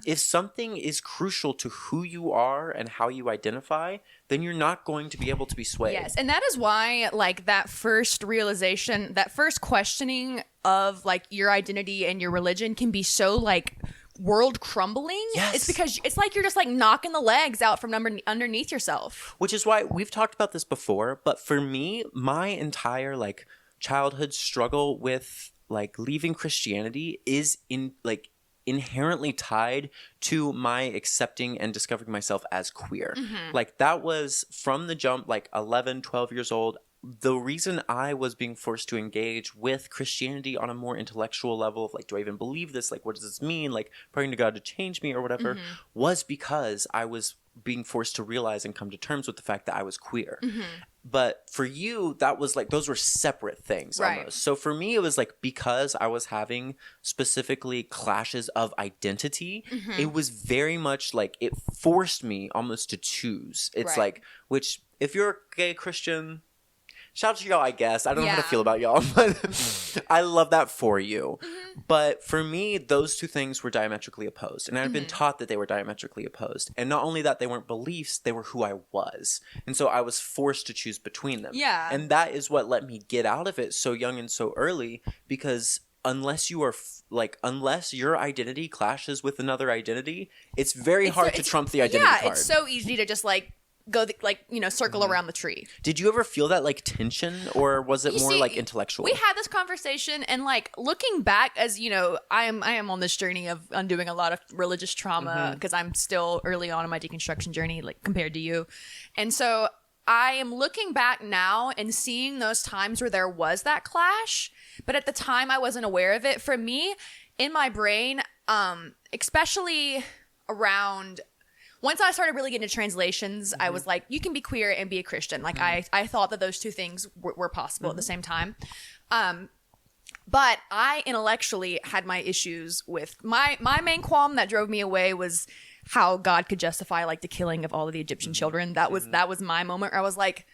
If something is crucial to who you are and how you identify, then you're not going to be able to be swayed. Yes, and that is why like that first realization, that first questioning of like your identity and your religion can be so like world crumbling. It's because it's like you're just like knocking the legs out from underneath yourself. Which is why we've talked about this before, but for me, my entire like childhood struggle with like leaving Christianity is inherently tied to my accepting and discovering myself as queer. Like, that was from the jump, like 11, 12 years old. The reason I was being forced to engage with Christianity on a more intellectual level of like, do I even believe this? Like, what does this mean? Like, praying to God to change me or whatever, was because I was being forced to realize and come to terms with the fact that I was queer. But for you, that was like, those were separate things almost. So for me, it was like, because I was having specifically clashes of identity, it was very much like, it forced me almost to choose. It's like, which if you're a gay Christian, shout out to y'all, I guess. I don't know how to feel about y'all, but I love that for you. But for me, those two things were diametrically opposed. And I've been taught that they were diametrically opposed. And not only that, they weren't beliefs, they were who I was. And so I was forced to choose between them. Yeah. And that is what let me get out of it so young and so early, because unless you are unless your identity clashes with another identity, it's very hard to trump the identity card. Yeah, it's so easy to just like go circle around the tree. Did you ever feel that like tension, or was it more like intellectual? We had this conversation, and like looking back, as you know, I am on this journey of undoing a lot of religious trauma because I'm still early on in my deconstruction journey, like compared to you. And so I am looking back now and seeing those times where there was that clash, but at the time I wasn't aware of it. For me, in my brain, especially around once I started really getting into translations, I was like, you can be queer and be a Christian. Like, I thought that those two things were possible at the same time. But I intellectually had my issues with my main qualm that drove me away was how God could justify like the killing of all of the Egyptian children. That was my moment where I was like,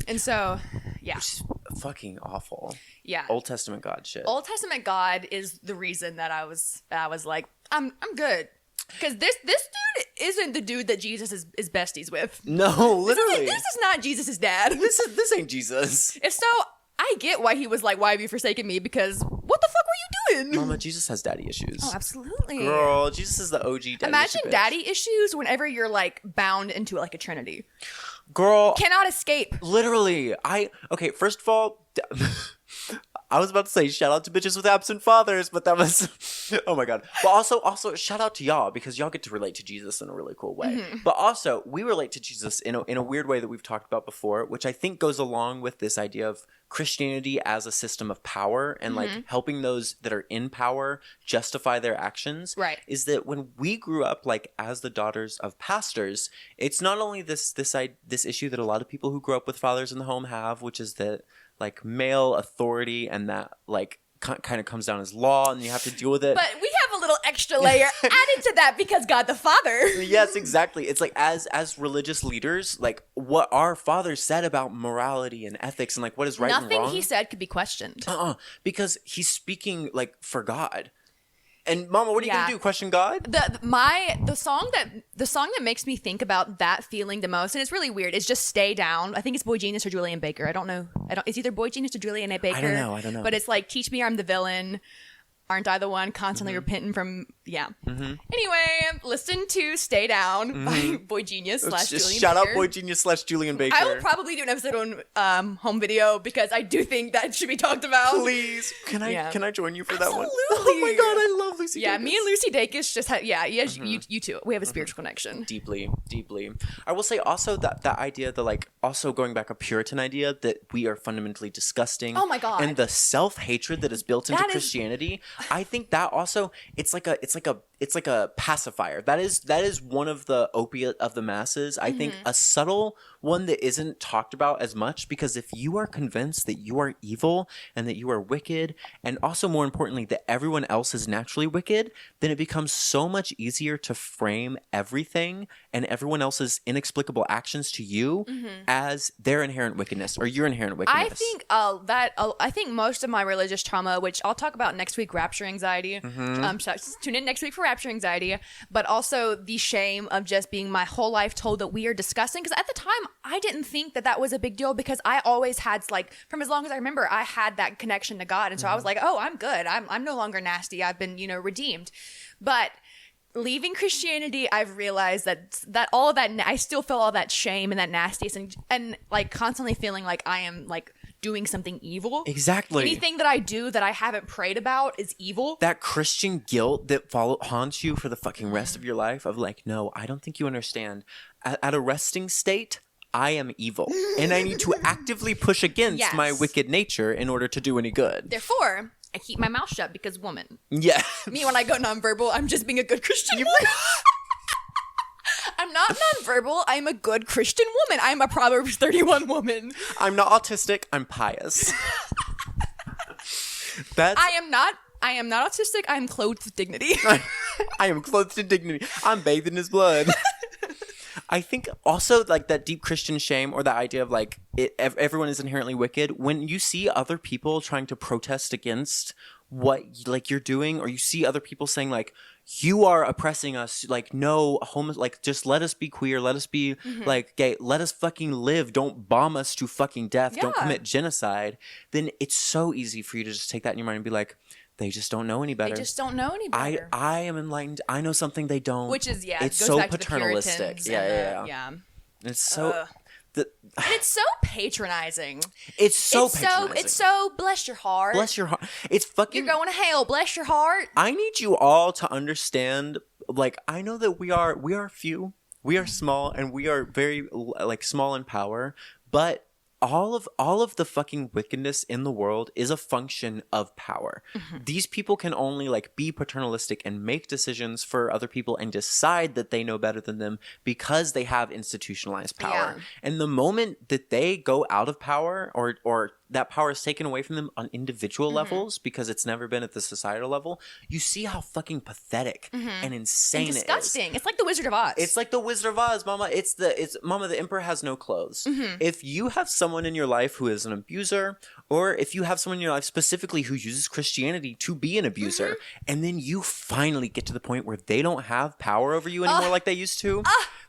And so, yeah. Which is fucking awful. Yeah. Old Testament God shit. Old Testament God is the reason that I was like, I'm good. Because this dude isn't the dude that Jesus is besties with. No, literally. This is not Jesus' dad. This ain't Jesus. If so, I get why he was like, why have you forsaken me? Because what the fuck were you doing? Mama, Jesus has daddy issues. Oh, absolutely. Girl, Jesus is the OG daddy Imagine issue bitch. daddy issues whenever you're like bound into like a trinity. Girl. Cannot escape. Literally. Okay, first of all, I was about to say shout out to bitches with absent fathers, but that was, oh my God. But also shout out to y'all, because y'all get to relate to Jesus in a really cool way. But also, we relate to Jesus in a weird way that we've talked about before, which I think goes along with this idea of Christianity as a system of power and like helping those that are in power justify their actions. Right. Is that when we grew up like as the daughters of pastors, it's not only this issue that a lot of people who grow up with fathers in the home have, which is that like male authority, and that like kind of comes down as law, and you have to deal with it. But we have a little extra layer added to that because God the Father. Yes, exactly. It's like as religious leaders, like what our father said about morality and ethics and like what is right and wrong. Nothing he said could be questioned. Because he's speaking like for God. And Mama, what are you gonna do? Question God? The song that makes me think about that feeling the most, and it's really weird, is just "Stay Down." I think it's Boy Genius or Julian Baker. I don't know. It's either Boy Genius or Julian A. Baker. I don't know. But it's like, "Teach me I'm the villain. Aren't I the one constantly repenting from?" Yeah. Anyway, listen to "Stay Down" by Boy Genius / Julian Shout Baker. out Boy Genius / Julian Baker. I will probably do an episode on home video because I do think that should be talked about. Please, can I join you for that one? Absolutely. Oh my God, I love Lucy. Yeah, Dacus. me and Lucy Dacus just had you two. We have a spiritual connection. Deeply. I will say also that idea, the like also going back a Puritan idea that we are fundamentally disgusting. Oh my God. And the self-hatred that is built into Christianity. I think that also it's like a pacifier. That is one of the opiate of the masses. I think a subtle one that isn't talked about as much, because if you are convinced that you are evil and that you are wicked, and also more importantly that everyone else is naturally wicked, then it becomes so much easier to frame everything and everyone else's inexplicable actions to you as their inherent wickedness or your inherent wickedness. I think most of my religious trauma, which I'll talk about next week, rapture anxiety. So tune in next week for rapture anxiety, but also the shame of just being my whole life told that we are disgusting. Because at the time, I didn't think that was a big deal, because I always had, like, from as long as I remember, I had that connection to God, and so I was like, oh, I'm good. I'm no longer nasty. I've been, redeemed. But leaving Christianity, I've realized that all of that, I still feel all that shame and that nastiness, and like constantly feeling like I am like doing something evil. Exactly. Anything that I do that I haven't prayed about is evil. That Christian guilt that haunts you for the fucking rest of your life, of like, no, I don't think you understand. At a resting state, I am evil, and I need to actively push against my wicked nature in order to do any good. Therefore, I keep my mouth shut because woman. Yeah. Me, when I go nonverbal, I'm just being a good Christian woman. not nonverbal. I'm a good Christian woman. I'm a Proverbs 31 woman. I'm not autistic. I'm pious. I am not autistic. I'm clothed with dignity. I am clothed in dignity. I'm bathed in his blood. I think also like that deep Christian shame, or that idea of like everyone is inherently wicked. When you see other people trying to protest against what like you're doing, or you see other people saying like, you are oppressing us, like no like just let us be queer, let us be like gay, let us fucking live, don't bomb us to fucking death, don't commit genocide, then it's so easy for you to just take that in your mind and be like, they just don't know any better. They just don't know any better. I am enlightened. I know something they don't. Which is, it's it goes so back paternalistic. To the Yeah. It's so. And it's so patronizing. It's so patronizing. It's so bless your heart. Bless your heart. It's fucking. You're going to hell. Bless your heart. I need you all to understand. Like, I know that we are few, we are small, and we are very like small in power, but all of the fucking wickedness in the world is a function of power. These people can only like be paternalistic and make decisions for other people and decide that they know better than them because they have institutionalized power. And the moment that they go out of power, or that power is taken away from them on individual levels because it's never been at the societal level, you see how fucking pathetic and insane and it is. disgusting. It's like the Wizard of Oz. It's like the Wizard of Oz, Mama. It's Mama, the Emperor has no clothes. If you have someone in your life who is an abuser, or if you have someone in your life specifically who uses Christianity to be an abuser, and then you finally get to the point where they don't have power over you anymore like they used to,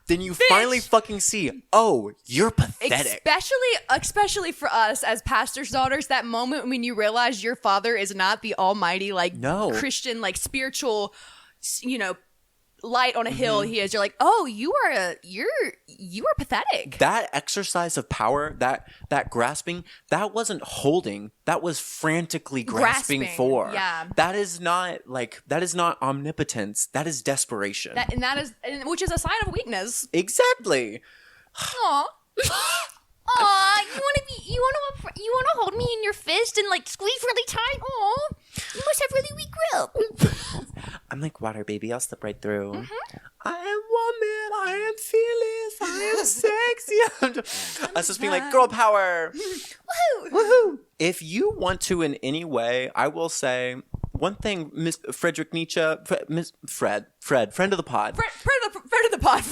then you finally fucking see, oh, you're pathetic. Especially for us as pastors' daughters, that moment when you realize your father is not the almighty, like, Christian, like, spiritual, light on a hill he is. You're like, oh, you are pathetic. That exercise of power, that grasping, that wasn't holding, that was frantically grasping for. Yeah. That is not omnipotence. That is desperation. Which is a sign of weakness. Exactly. Aw. Aw, you wanna hold me in your fist and like squeeze really tight? Aw, you must have really weak grip. I'm like water, baby. I'll slip right through. I am woman. I am fearless. I am sexy. Us just being like, girl power. Woohoo! Woohoo! If you want to in any way, I will say one thing, Miss Friedrich Nietzsche, Fred, friend of the pod. Friend of the pod.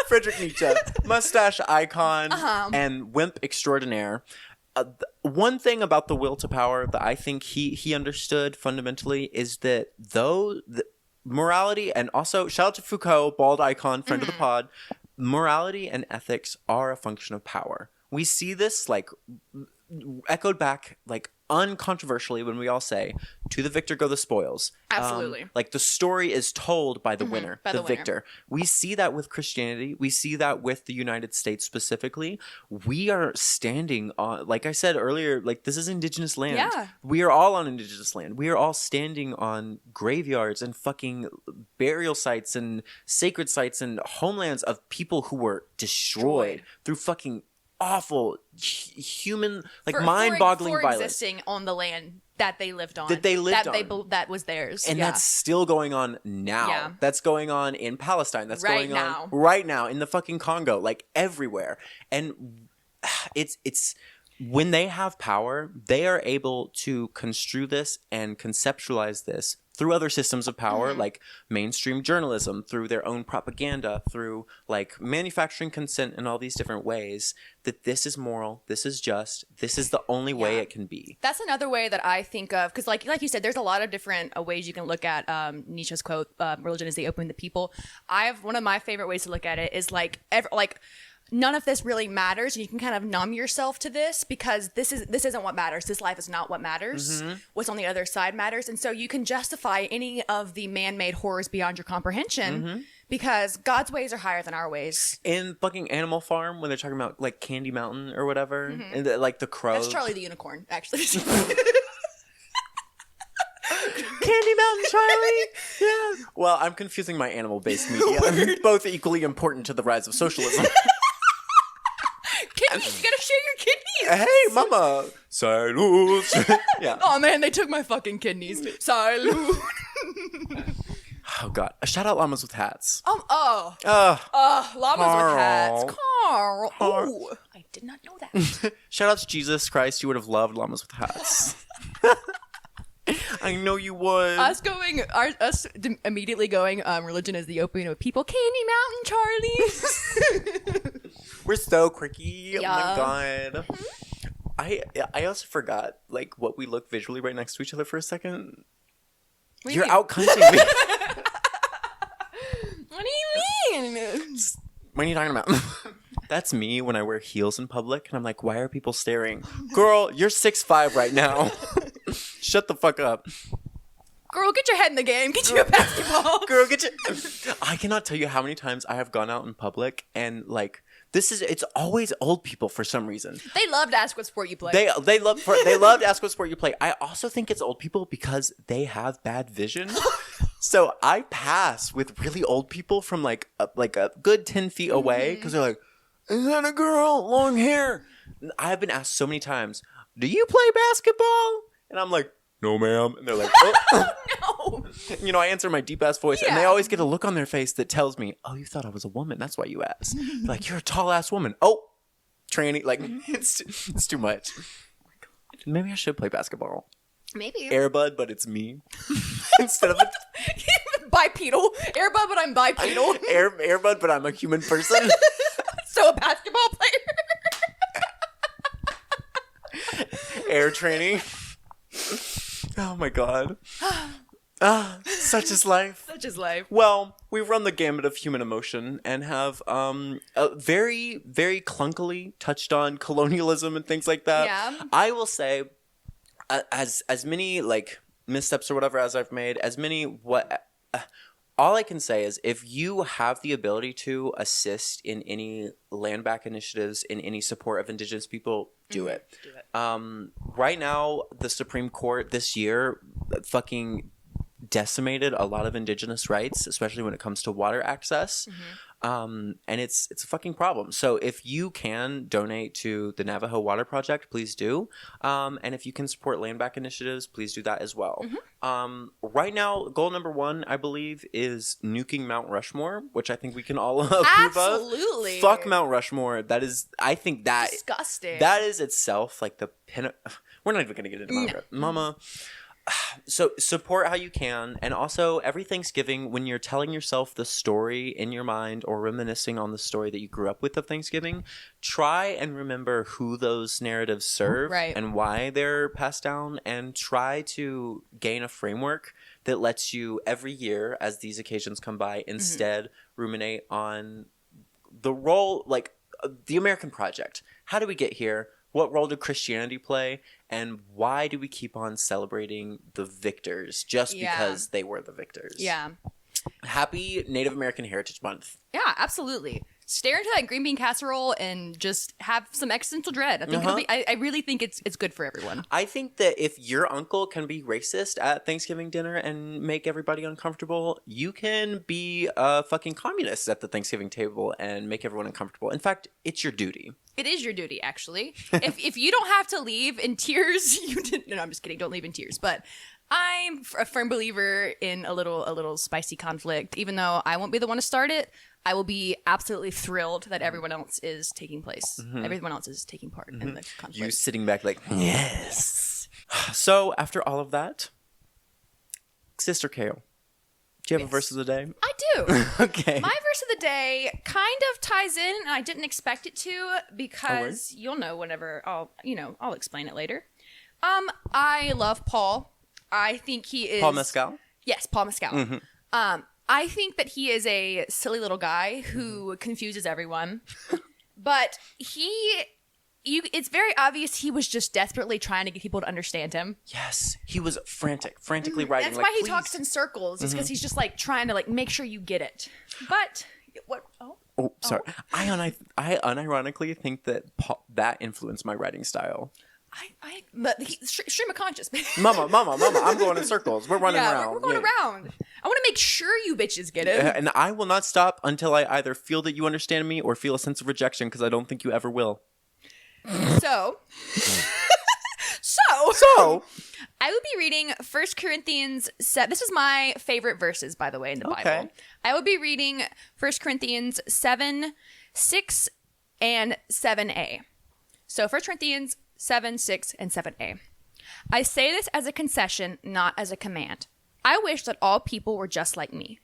Friedrich Nietzsche, mustache icon and wimp extraordinaire. One thing about the will to power that I think he understood fundamentally is that morality, and also shout out to Foucault, bald icon, friend of the pod, morality and ethics are a function of power. We see this like echoed back like uncontroversially when we all say, to the victor go the spoils. Absolutely. Like the story is told by the winner, the victor. We see that with Christianity. We see that with the United States specifically. We are standing on, like I said earlier, like this is indigenous land. Yeah. We are all on indigenous land. We are all standing on graveyards and fucking burial sites and sacred sites and homelands of people who were destroyed through fucking awful human, like mind-boggling violence. Existing on the land that they lived on. That was theirs. And that's still going on now. Yeah. That's going on in Palestine. That's going on right now in the fucking Congo, like everywhere. And it's when they have power, they are able to construe this and conceptualize this through other systems of power, like mainstream journalism, through their own propaganda, through like manufacturing consent in all these different ways, that this is moral, this is just, this is the only way it can be. That's another way that I think of, because like you said, there's a lot of different ways you can look at Nietzsche's quote, religion is the opium of the people. One of my favorite ways to look at it is like none of this really matters, and you can kind of numb yourself to this because this isn't what matters. This life is not what matters. What's on the other side matters. And so you can justify any of the man-made horrors beyond your comprehension because God's ways are higher than our ways. In fucking Animal Farm, when they're talking about like Candy Mountain or whatever, and like the crows. That's Charlie the Unicorn, actually. Candy Mountain Charlie? Yeah. Well, I'm confusing my animal-based media. Both equally important to the rise of socialism. Kidneys, you gotta share your kidneys. Hey, mama. Salute. Yeah. Oh man, they took my fucking kidneys. Salute. Oh God! Shout out llamas with hats. Llamas Carl. with hats. Carl. Oh, I did not know that. Shout out to Jesus Christ. You would have loved llamas with hats. I know you would. Us immediately going, religion is the opium of people. Candy Mountain Charlie. We're so quirky. Yeah. Oh my God. I also forgot like what we look visually right next to each other for a second. You're out cunting me. What do you mean? What are you talking about? That's me when I wear heels in public, and I'm like, why are people staring? Girl, you're 6'5" right now. Shut the fuck up. Girl, get your head in the game. Get you a basketball. Girl, get your... I cannot tell you how many times I have gone out in public and like, it's always old people for some reason. They love to ask what sport you play. They love to ask what sport you play. I also think it's old people because they have bad vision. So I pass with really old people from like a good 10 feet away because they're like, is that a girl? Long hair. I've been asked so many times, do you play basketball? And I'm like, no, ma'am. And they're like, oh. No. You know, I answer my deep ass voice, and they always get a look on their face that tells me, oh, you thought I was a woman. That's why you asked. Like, you're a tall ass woman. Oh, tranny. Like, it's too much. Maybe I should play basketball. Maybe. Airbud, but it's me. Instead of bipedal. Airbud, but I'm bipedal. Airbud, but I'm a human person. So a basketball player. Air training. Oh my God. Such is life. Such is life. Well, we run the gamut of human emotion and have very, very clunkily touched on colonialism and things like that. Yeah. I will say, as many like missteps or whatever as I've made, all I can say is if you have the ability to assist in any land back initiatives, in any support of Indigenous people, do it. Do it. Right now, the Supreme Court this year fucking decimated a lot of Indigenous rights, especially when it comes to water access. And it's a fucking problem. So if you can donate to the Navajo Water Project, please do. And if you can support land back initiatives, please do that as well. Right now, goal number 1, I believe, is nuking Mount Rushmore, which I think we can all approve Absolutely. of. Fuck Mount Rushmore. That is, I think that disgusting. That is itself like the we're not even going to get into Mama. So support how you can, and also every Thanksgiving when you're telling yourself the story in your mind or reminiscing on the story that you grew up with of Thanksgiving, try and remember who those narratives serve and why they're passed down, and try to gain a framework that lets you every year as these occasions come by instead ruminate on the role, like the American project. How do we get here? What role did Christianity play? And why do we keep on celebrating the victors just because they were the victors? Yeah. Happy Native American Heritage Month. Yeah, absolutely. Stare into that green bean casserole and just have some existential dread. I think it'll be, I really think it's good for everyone. I think that if your uncle can be racist at Thanksgiving dinner and make everybody uncomfortable, you can be a fucking communist at the Thanksgiving table and make everyone uncomfortable. In fact, it's your duty. It is your duty, actually. if you don't have to leave in tears, you didn't. No, I'm just kidding. Don't leave in tears. But I'm a firm believer in a little spicy conflict. Even though I won't be the one to start it, I will be absolutely thrilled that everyone else is taking place. Everyone else is taking part in the conflict. You sitting back like, yes. So after all of that, Sister Kale, do you have a verse of the day? I do. Okay. My verse of the day kind of ties in, and I didn't expect it to because you'll know whenever I'll explain it later. I love Paul. I think he is Paul Mescal? Yes, Paul Mescal. I think that he is a silly little guy who confuses everyone. But it's very obvious he was just desperately trying to get people to understand him. Yes, he was frantically writing. That's why he talks in circles. It's because he's just like trying to like make sure you get it. But what? Oh, sorry. I unironically think that that influenced my writing style. But stream of consciousness. Mama, I'm going in circles. We're running around. We're going around. I want to make sure you bitches get it. And I will not stop until I either feel that you understand me or feel a sense of rejection, because I don't think you ever will. So So I would be reading 1 Corinthians 7. This is my favorite verses, by the way, in the Bible. I would be reading 1 Corinthians 7, 6, and 7a. So 1 Corinthians 7, 6, and 7a. I say this as a concession, not as a command. I wish that all people were just like me.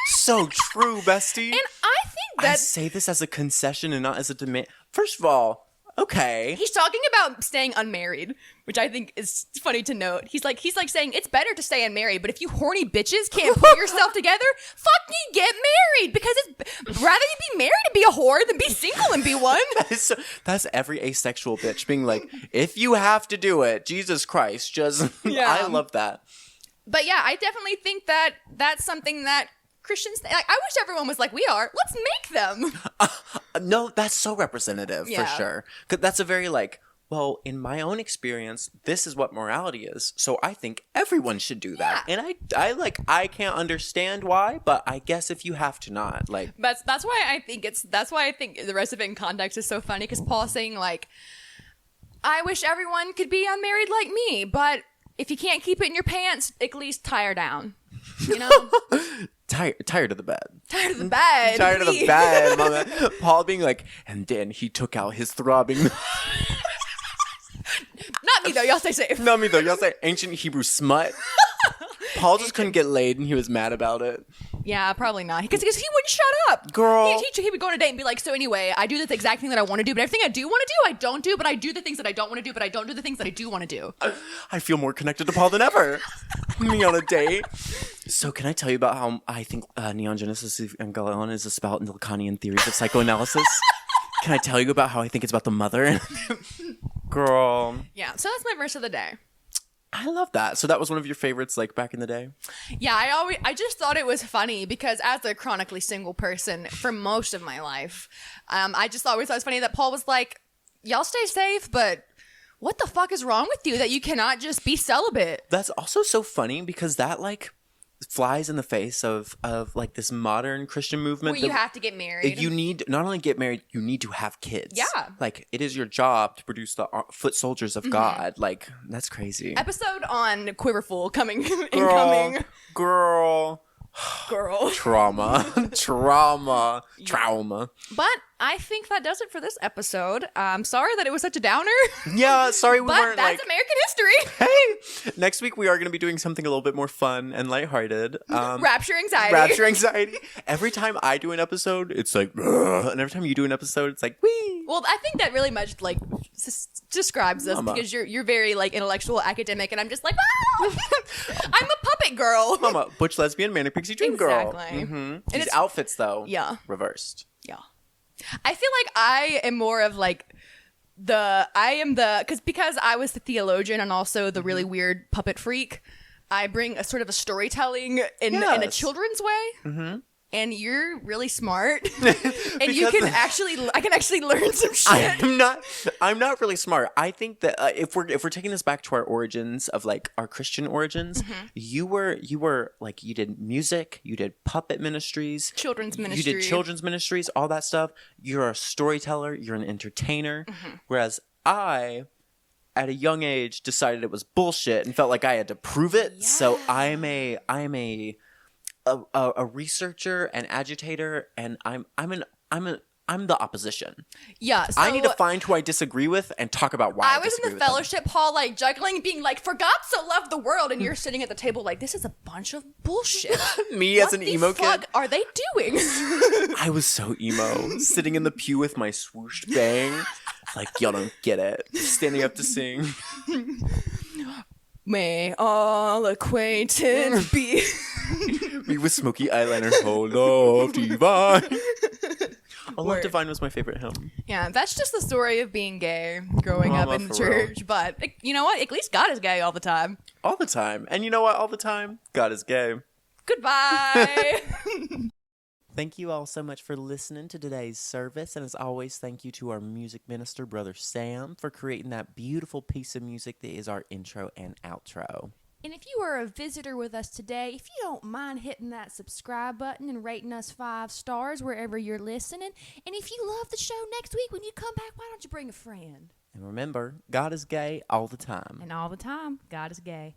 So true, bestie. And I think that... I say this as a concession and not as a demand. First of all, okay. He's talking about staying unmarried, which I think is funny to note. He's like saying it's better to stay unmarried, but if you horny bitches can't put yourself together, fucking get married, because it's rather you be married and be a whore than be single and be one. That's every asexual bitch being like, if you have to do it, Jesus Christ, just Yeah. I love that. But yeah, I definitely think that that's something that Christians, like, I wish everyone was like we are. Let's make them. No, that's so representative Yeah. for sure. 'Cause that's a very like, well, in my own experience, this is what morality is. So I think everyone should do that. Yeah. And I can't understand why, but I guess if you have to not, like. That's why I think the rest of it in context is so funny, because Paul's saying like, I wish everyone could be unmarried like me, but if you can't keep it in your pants, at least tie her down. You know? Tired of the bed. Tired of the bed. Tired of the bed, mama. Paul being like, and then he took out his throbbing. Not me though. Y'all stay safe. Not me though. Y'all say ancient Hebrew smut. Paul just couldn't get laid and he was mad about it. Yeah, probably not. Because he wouldn't shut up. Girl. He would go on a date and be like, so anyway, I do the exact thing that I want to do, but everything I do want to do, I don't do, but I do the things that I don't want to do, but I don't do the things that I do want to do. I feel more connected to Paul than ever. Me on a date. So can I tell you about how I think Neon Genesis Evangelion is about Lacanian theories of psychoanalysis? Can I tell you about how I think it's about the mother? Girl. Yeah, so that's my verse of the day. I love that. So that was one of your favorites, like, back in the day? Yeah, I just thought it was funny because as a chronically single person for most of my life, I just always thought it was funny that Paul was like, y'all stay safe, but what the fuck is wrong with you that you cannot just be celibate? That's also so funny because that, like, flies in the face of like this modern Christian movement. Where you have to get married. You need not only get married, you need to have kids. Yeah. Like, it is your job to produce the foot soldiers of God. Like, that's crazy. Episode on Quiverful coming incoming. Girl. Trauma. But I think that does it for this episode. I'm sorry that it was such a downer. Yeah, sorry we but weren't that's like... American history. Hey! Next week we are going to be doing something a little bit more fun and lighthearted. Rapture anxiety. Rapture anxiety. Every time I do an episode, it's like... Ugh, and every time you do an episode, it's like... Wee! Well, I think that really much like describes us because you're very like intellectual, academic, and I'm just like, ah! I'm a puppet girl. Mama, butch, lesbian, manic pixie dream girl. Exactly. Mm-hmm. These outfits, though, reversed. Yeah. I feel like I am more of like because I was the theologian and also the really weird puppet freak. I bring a sort of a storytelling in a children's way. Mm-hmm. And you're really smart, and I can actually learn some shit. I'm not really smart. I think that if we're taking this back to our origins of like our Christian origins, you were like, you did music, you did puppet ministries, children's ministries, all that stuff. You're a storyteller, you're an entertainer, whereas I, at a young age, decided it was bullshit and felt like I had to prove it. Yeah. So I'm a researcher and agitator, and I'm the opposition. Yeah, so I need to find who I disagree with and talk about why I was in the fellowship hall, like juggling, being like, "For God so loved the world," and you're sitting at the table like, "This is a bunch of bullshit." Me as an emo kid. What the fuck are they doing? I was so emo, sitting in the pew with my swooshed bang, like, y'all don't get it. Standing up to sing. May all acquaintance be. Me with smoky eyeliner, oh love divine. Oh, Love Divine was my favorite hymn. Yeah, that's just the story of being gay growing up in the church. Real. But you know what? At least God is gay all the time. All the time. And you know what? All the time, God is gay. Goodbye. Thank you all so much for listening to today's service. And as always, thank you to our music minister, Brother Sam, for creating that beautiful piece of music that is our intro and outro. And if you are a visitor with us today, if you don't mind hitting that subscribe button and rating us 5 stars wherever you're listening. And if you love the show next week when you come back, why don't you bring a friend? And remember, God is gay all the time. And all the time, God is gay.